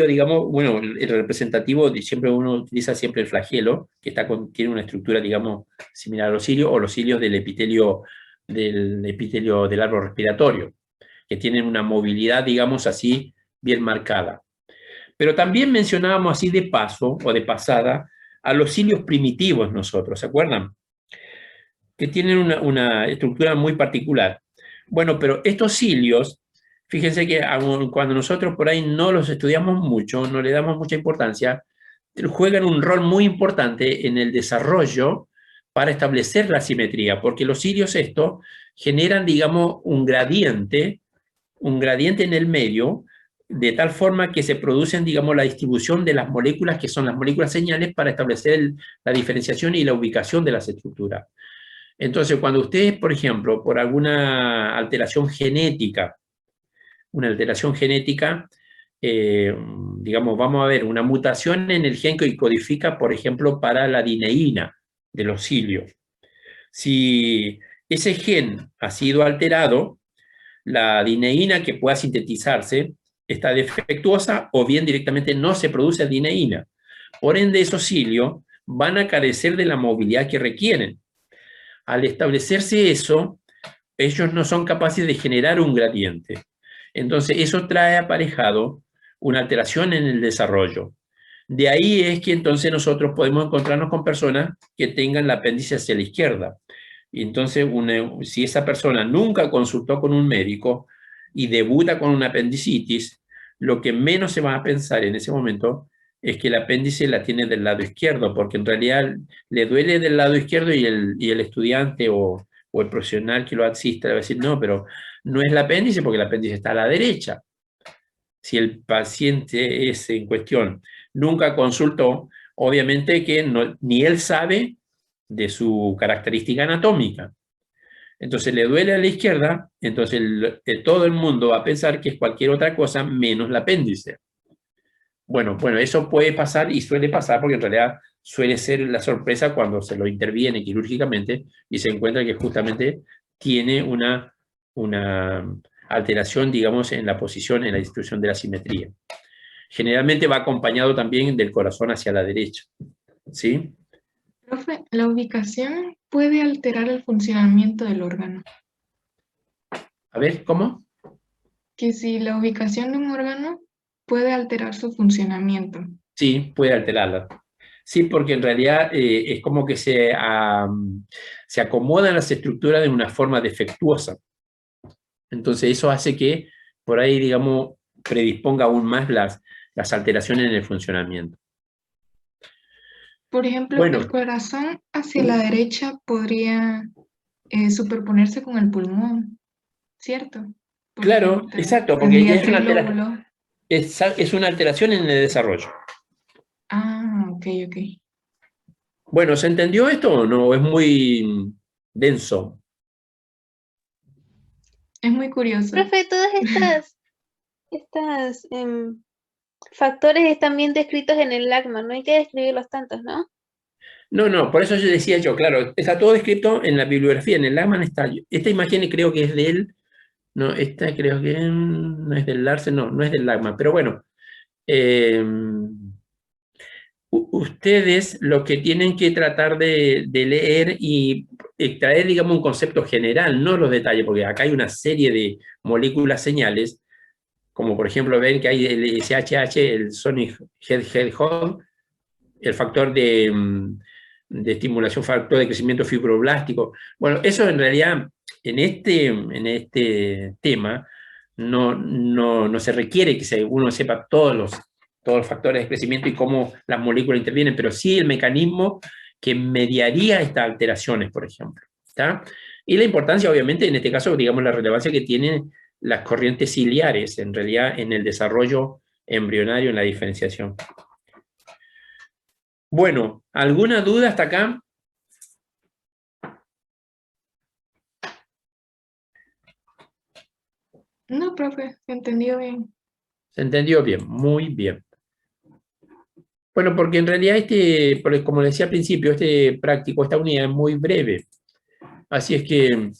digamos, bueno, el representativo, siempre uno utiliza siempre el flagelo, que tiene una estructura, digamos, similar a los cilios, o los cilios del epitelio del árbol respiratorio, que tienen una movilidad, digamos así, bien marcada. Pero también mencionábamos así de paso, o de pasada, a los cilios primitivos nosotros, ¿se acuerdan? Que tienen una estructura muy particular. Bueno, pero estos cilios, fíjense que cuando nosotros por ahí no los estudiamos mucho, no le damos mucha importancia, juegan un rol muy importante en el desarrollo para establecer la simetría, porque los cilios estos generan, digamos, un gradiente en el medio, de tal forma que se producen, digamos, la distribución de las moléculas, que son las moléculas señales, para establecer la diferenciación y la ubicación de las estructuras. Entonces, cuando ustedes, por ejemplo, por alguna alteración genética, digamos, vamos a ver una mutación en el gen que codifica, por ejemplo, para la dineína de los cilios. Si ese gen ha sido alterado, la dineína que pueda sintetizarse está defectuosa o bien directamente no se produce dineína. Por ende, esos cilios van a carecer de la movilidad que requieren. Al establecerse eso, ellos no son capaces de generar un gradiente. Entonces, eso trae aparejado una alteración en el desarrollo. De ahí es que entonces nosotros podemos encontrarnos con personas que tengan el apéndice hacia la izquierda. Y entonces, si esa persona nunca consultó con un médico y debuta con una apendicitis, lo que menos se va a pensar en ese momento es que el apéndice la tiene del lado izquierdo, porque en realidad le duele del lado izquierdo y el estudiante o el profesional que lo asista le va a decir, no, pero no es el apéndice porque el apéndice está a la derecha. Si el paciente es en cuestión nunca consultó, obviamente que ni él sabe de su característica anatómica. Entonces le duele a la izquierda, entonces todo el mundo va a pensar que es cualquier otra cosa menos el apéndice. Bueno, eso puede pasar y suele pasar porque en realidad suele ser la sorpresa cuando se lo interviene quirúrgicamente y se encuentra que justamente tiene una alteración, digamos, en la posición, en la distribución de la simetría. Generalmente va acompañado también del corazón hacia la derecha. ¿Sí? Profe, la ubicación puede alterar el funcionamiento del órgano. A ver, ¿cómo? que si la ubicación de un órgano puede alterar su funcionamiento. Sí, puede alterarla. Sí, porque en realidad es como que se acomodan las estructuras de una forma defectuosa. Entonces eso hace que por ahí, digamos, predisponga aún más las alteraciones en el funcionamiento. Por ejemplo, Bueno, el corazón hacia la derecha podría superponerse con el pulmón, ¿cierto? claro, exacto, porque ya Tendría es una tres lóbulos. es una alteración en el desarrollo. Ah, ok, ok. Bueno, ¿se entendió esto o no? Es muy denso. Es muy curioso. Profe, todas estas factores están bien descritos en el LACMA, no hay que describirlos tantos, ¿no? No, por eso yo decía yo, claro, está todo descrito en la bibliografía, en el Lagman está. Esta imagen creo que es de él, no, esta creo que no es del Larsen, no es del Lagman, pero bueno, eh, ustedes lo que tienen que tratar de leer y extraer, digamos, un concepto general, no los detalles, porque acá hay una serie de moléculas señales, como por ejemplo ven que hay el SHH, el Sonic Hedgehog, el factor de estimulación, factor de crecimiento fibroblástico. Bueno, eso en realidad en este tema no se requiere que uno sepa todos los factores de crecimiento y cómo las moléculas intervienen, pero sí el mecanismo que mediaría estas alteraciones, por ejemplo. ¿Está? Y la importancia, obviamente, en este caso, digamos, la relevancia que tienen las corrientes ciliares, en realidad, en el desarrollo embrionario, en la diferenciación. Bueno, ¿alguna duda hasta acá? No, profe, entendió bien. ¿Se entendió bien? Muy bien. Bueno, porque en realidad como decía al principio, esta unidad es muy breve. Así es que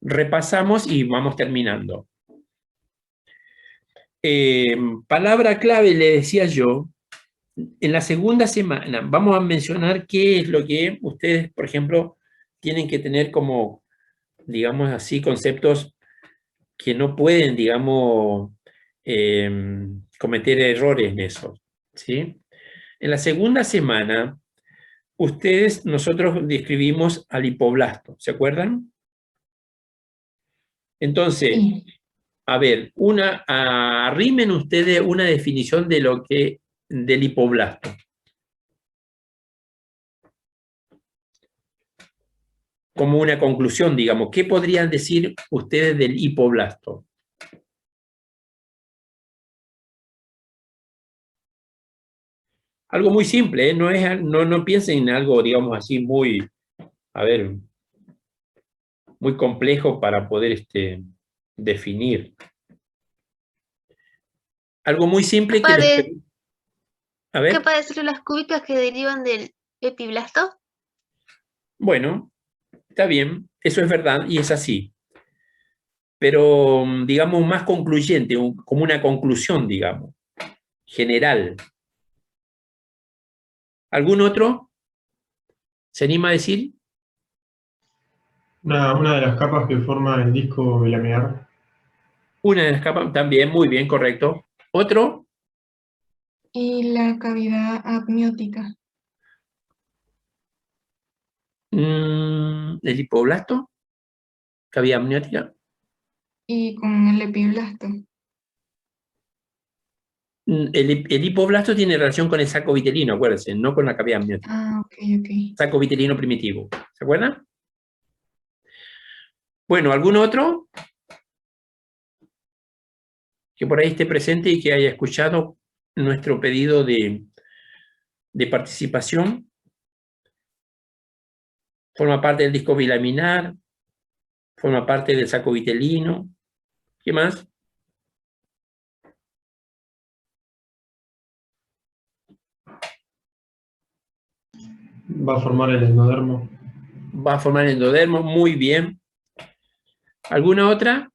repasamos y vamos terminando. Palabra clave, le decía yo, en la segunda semana vamos a mencionar qué es lo que ustedes, por ejemplo, tienen que tener como, digamos así, conceptos que no pueden, digamos, cometer errores en eso, ¿sí? En la segunda semana, nosotros describimos al hipoblasto, ¿se acuerdan? Entonces, Sí. a ver, arrimen ustedes una definición del hipoblasto. Como una conclusión, digamos, ¿qué podrían decir ustedes del hipoblasto? Algo muy simple, ¿eh? No piensen en algo, digamos así, a ver, muy complejo para poder definir. Algo muy simple que Capaz les... de, A ver, capaz de células cúbicas que derivan del epiblasto. bueno, está bien, eso es verdad y es así. Pero, digamos, más concluyente, como una conclusión, digamos, general. ¿Algún otro se anima a decir? Una de las capas que forma el disco bilaminar. Una de las capas, también, muy bien, correcto. ¿Otro? Y la cavidad amniótica. ¿El hipoblasto? ¿Cavidad amniótica? Y con el epiblasto. El hipoblasto tiene relación con el saco vitelino, acuérdense, no con la cavidad amniótica. Ah, ok, ok. Saco vitelino primitivo. ¿Se acuerdan? Bueno, ¿algún otro que por ahí esté presente y que haya escuchado nuestro pedido de participación? Forma parte del disco bilaminar, forma parte del saco vitelino. ¿Qué más? Va a formar el endodermo. Va a formar el endodermo, muy bien. ¿Alguna otra?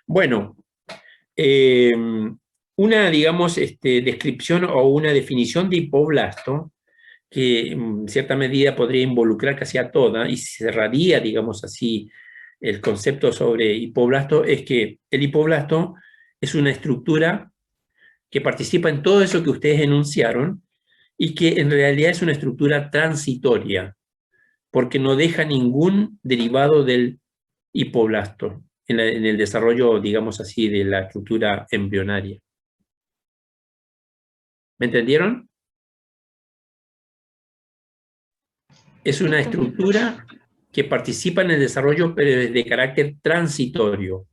Bueno, una, digamos, descripción o una definición de hipoblasto que en cierta medida podría involucrar casi a toda y cerraría, digamos así, el concepto sobre hipoblasto es que el hipoblasto es una estructura que participa en todo eso que ustedes enunciaron y que en realidad es una estructura transitoria, porque no deja ningún derivado del hipoblasto en el desarrollo, digamos así, de la estructura embrionaria. ¿Me entendieron? Es una estructura que participa en el desarrollo, pero es de carácter transitorio.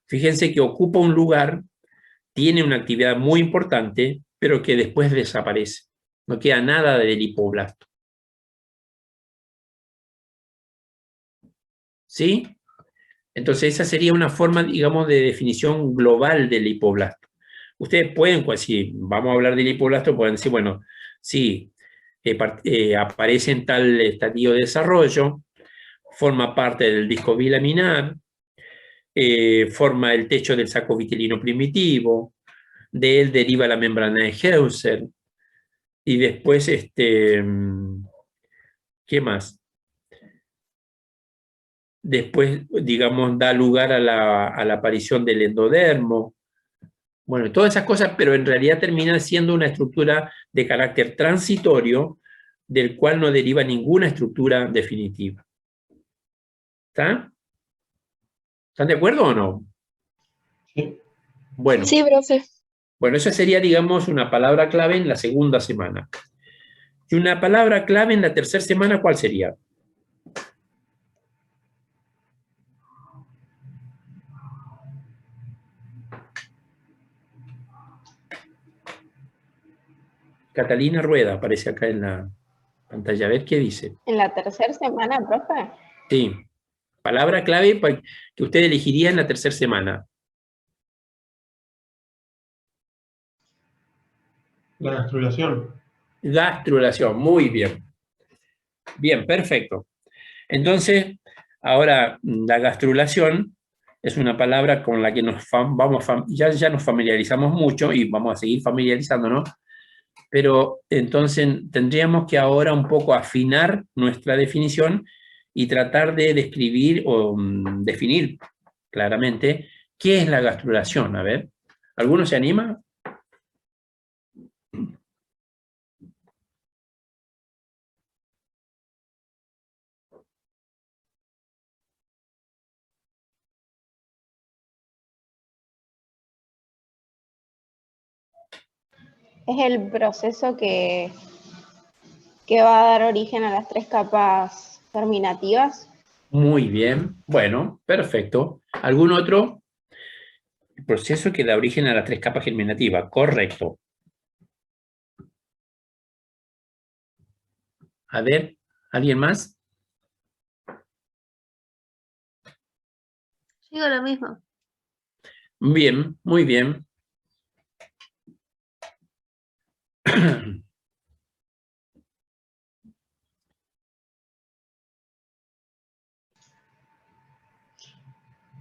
Fíjense que ocupa un lugar, tiene una actividad muy importante, pero que después desaparece. No queda nada del hipoblasto. ¿Sí? Entonces esa sería una forma, digamos, de definición global del hipoblasto. Ustedes pueden, pues, si vamos a hablar del hipoblasto, pueden decir, bueno, sí, aparece en tal estadio de desarrollo, forma parte del disco bilaminar, forma el techo del saco vitelino primitivo, de él deriva la membrana de Heuser, y después, ¿qué más? Después, digamos, da lugar a la aparición del endodermo. Bueno, todas esas cosas, pero en realidad termina siendo una estructura de carácter transitorio, del cual no deriva ninguna estructura definitiva. ¿Está? ¿Están de acuerdo o no? Sí. Bueno. Sí, profe. Bueno, esa sería, digamos, una palabra clave en la segunda semana. Y una palabra clave en la tercera semana, ¿cuál sería? Catalina Rueda aparece acá en la pantalla. A ver qué dice. En la tercera semana, profe. Sí. Palabra clave que usted elegiría en la tercera semana. La gastrulación. Gastrulación. Muy bien. Bien, perfecto. Entonces, ahora la gastrulación es una palabra con la que ya nos familiarizamos mucho y vamos a seguir familiarizándonos, pero entonces tendríamos que ahora un poco afinar nuestra definición y tratar de describir o definir claramente qué es la gastrulación. A ver, ¿alguno se anima? Es el proceso que va a dar origen a las 3 capas germinativas. Muy bien, bueno, perfecto. ¿Algún otro? El proceso que da origen a las 3 capas germinativas, correcto. A ver, ¿alguien más? Digo lo mismo. Bien, muy bien.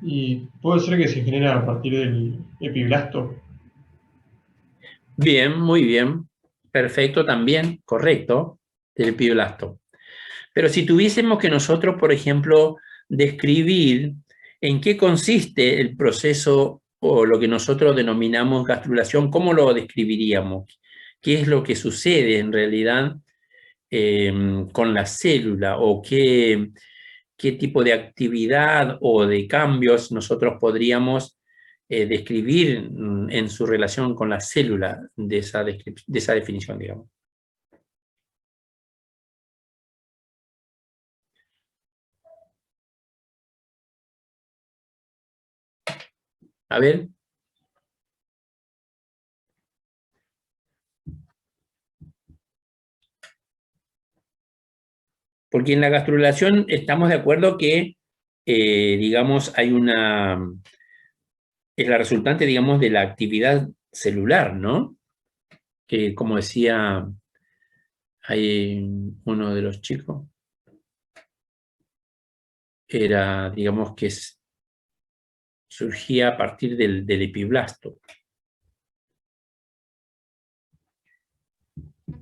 Y puede ser que se genera a partir del epiblasto. Bien, muy bien. Perfecto también, correcto, del epiblast. Pero si tuviésemos que nosotros, por ejemplo, describir en qué consiste el proceso o lo que nosotros denominamos gastrulación, ¿cómo lo describiríamos? ¿Qué es lo que sucede en realidad con la célula o qué tipo de actividad o de cambios nosotros podríamos describir en su relación con la célula de esa definición, digamos? A ver. Porque en la gastrulación estamos de acuerdo que, digamos, es la resultante, digamos, de la actividad celular, ¿no? Que, como decía hay uno de los chicos, era, digamos, que surgía a partir del epiblasto.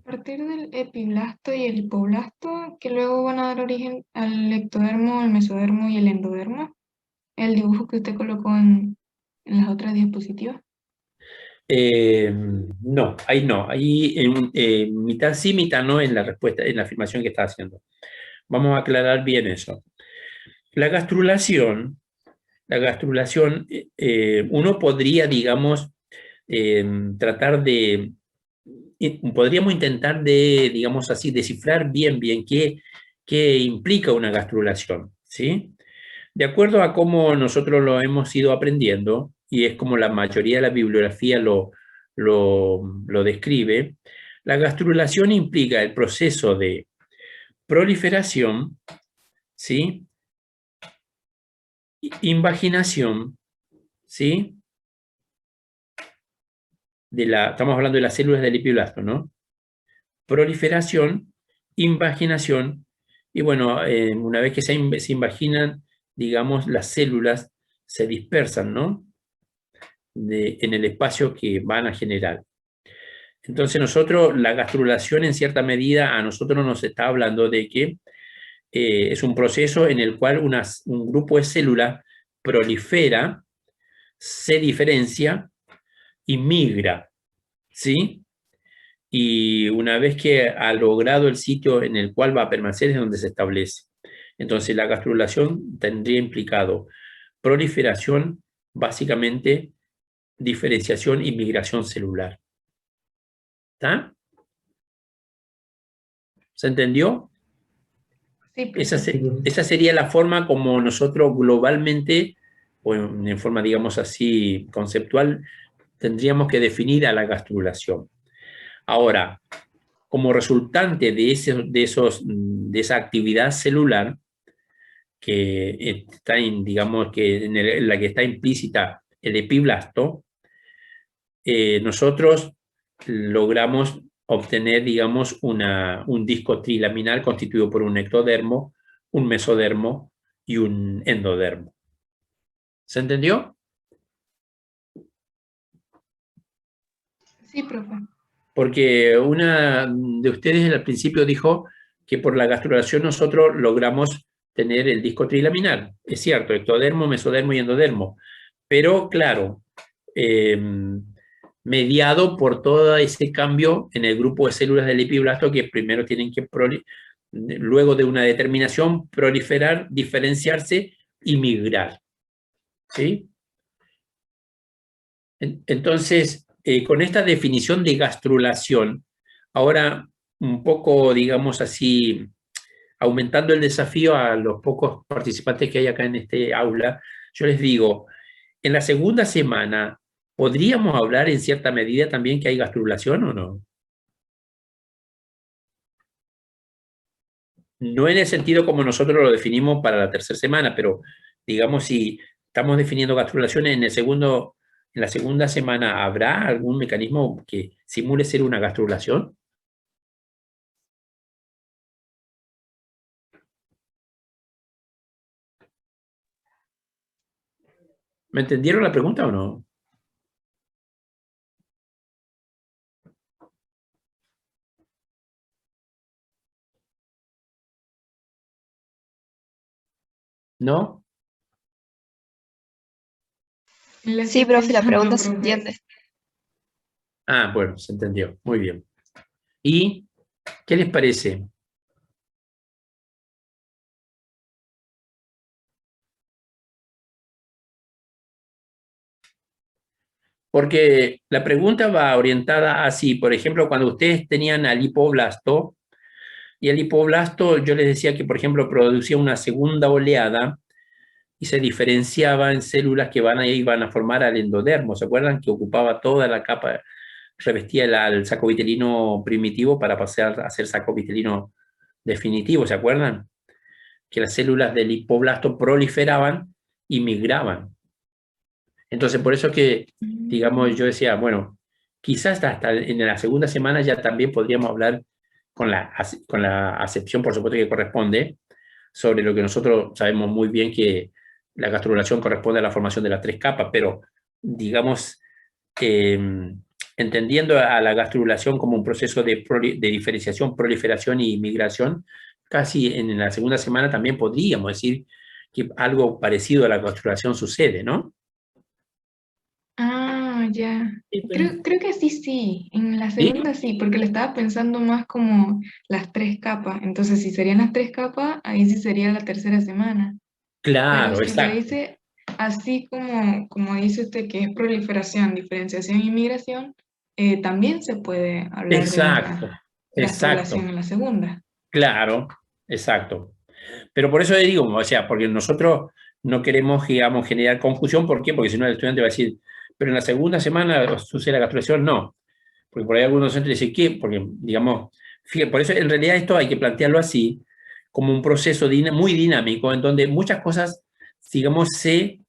partir del epiblasto y el hipoblasto, que luego van a dar origen al ectodermo, el mesodermo y el endodermo, el dibujo que usted colocó en las otras diapositivas. No, ahí no. Ahí mitad sí, mitad no en la respuesta, en la afirmación que está haciendo. Vamos a aclarar bien eso. La gastrulación, uno podría, digamos, tratar de, podríamos intentar de, digamos así, descifrar bien qué implica una gastrulación, ¿sí? De acuerdo a cómo nosotros lo hemos ido aprendiendo, y es como la mayoría de la bibliografía lo describe, la gastrulación implica el proceso de proliferación, ¿sí? Invaginación, ¿sí? Estamos hablando de las células del epiblasto, ¿no? Proliferación, invaginación, y bueno, una vez que se invaginan, digamos, las células se dispersan, ¿no? En el espacio que van a generar. Entonces nosotros, la gastrulación en cierta medida a nosotros nos está hablando de que es un proceso en el cual un grupo de células prolifera, se diferencia y migra, ¿sí? Y una vez que ha logrado el sitio en el cual va a permanecer es donde se establece. Entonces la gastrulación tendría implicado proliferación, básicamente diferenciación y migración celular. ¿Está? ¿Se entendió? Sí, Esa sería la forma como nosotros globalmente, o en forma, digamos así, conceptual, tendríamos que definir a la gastrulación. Ahora, como resultante de esa actividad celular, que está digamos que en la que está implícita el epiblasto, nosotros logramos obtener, digamos, un disco trilaminar constituido por un ectodermo, un mesodermo y un endodermo. ¿Se entendió? Sí, profe. Porque una de ustedes al principio dijo que por la gastrulación nosotros logramos tener el disco trilaminar. Es cierto, ectodermo, mesodermo y endodermo. Pero claro, mediado por todo ese cambio en el grupo de células del epiblasto que primero tienen que, luego de una determinación, proliferar, diferenciarse y migrar. ¿Sí? Entonces, con esta definición de gastrulación, ahora un poco, digamos así, aumentando el desafío a los pocos participantes que hay acá en este aula, yo les digo, en la segunda semana, ¿podríamos hablar en cierta medida también que hay gastrulación o no? No en el sentido como nosotros lo definimos para la tercera semana, pero digamos si estamos definiendo gastrulación en la segunda semana, ¿habrá algún mecanismo que simule ser una gastrulación? ¿Me entendieron la pregunta o no? ¿No? Sí, profe, la pregunta se entiende. Ah, bueno, se entendió. Muy bien. ¿Y qué les parece? Porque la pregunta va orientada así, por ejemplo, cuando ustedes tenían al hipoblasto, y el hipoblasto yo les decía que, por ejemplo, producía una segunda oleada y se diferenciaba en células que iban a formar al endodermo. ¿Se acuerdan? Que ocupaba toda la capa, revestía el saco vitelino primitivo para pasar a ser saco vitelino definitivo. ¿Se acuerdan? Que las células del hipoblasto proliferaban y migraban. Entonces, por eso que, digamos, yo decía, bueno, quizás hasta en la segunda semana ya también podríamos hablar con la acepción, por supuesto, que corresponde, sobre lo que nosotros sabemos muy bien que la gastrulación corresponde a la formación de las tres capas, pero, digamos, entendiendo a la gastrulación como un proceso de diferenciación, proliferación y migración, casi en la segunda semana también podríamos decir que algo parecido a la gastrulación sucede, ¿no? Ah, ya. Sí, pues. Creo que sí. En la ¿Sí? segunda sí, porque le estaba pensando más como las 3 capas. Entonces, si serían las 3 capas, ahí sí sería la tercera semana. Claro, Pero si lo exacto. dice así como dice usted que es proliferación, diferenciación y migración, también se puede hablar Exacto, de la exacto. gastrulación en la segunda. Claro, exacto. Pero por eso le digo, o sea, porque nosotros no queremos, digamos, generar confusión. ¿Por qué? Porque si no el estudiante va a decir, pero en la segunda semana sucede la gastrulación. No, porque por ahí algunos docentes dicen, ¿qué? Porque, digamos, fíjate, por eso en realidad esto hay que plantearlo así, como un proceso muy dinámico, en donde muchas cosas, digamos, se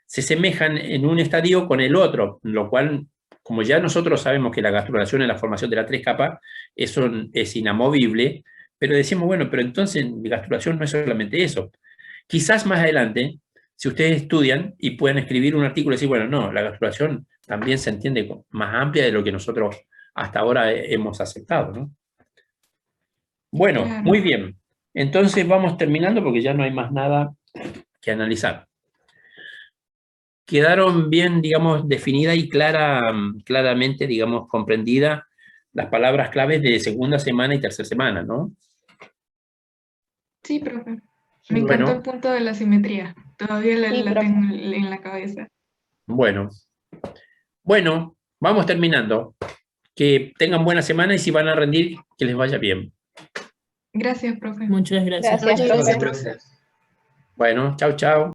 semejan en un estadio con el otro, lo cual, como ya nosotros sabemos que la gastrulación es la formación de las 3 capas, eso es inamovible, pero decimos, bueno, pero entonces mi gastrulación no es solamente eso. Quizás más adelante, si ustedes estudian y pueden escribir un artículo y decir, bueno, no, la gastrulación también se entiende más amplia de lo que nosotros hasta ahora hemos aceptado, ¿no? Bueno, Claro. muy bien. Entonces vamos terminando porque ya no hay más nada que analizar. Quedaron bien, digamos, definida y claramente, digamos, comprendida las palabras claves de segunda semana y tercera semana, ¿no? Sí, profe. Me encantó Bueno. el punto de la simetría. Todavía Sí, la profe. tengo en la cabeza. Bueno, vamos terminando. Que tengan buena semana y si van a rendir, que les vaya bien. Gracias, profe. Muchas gracias. Gracias, Muchas profe. gracias. Bueno, chau, chau.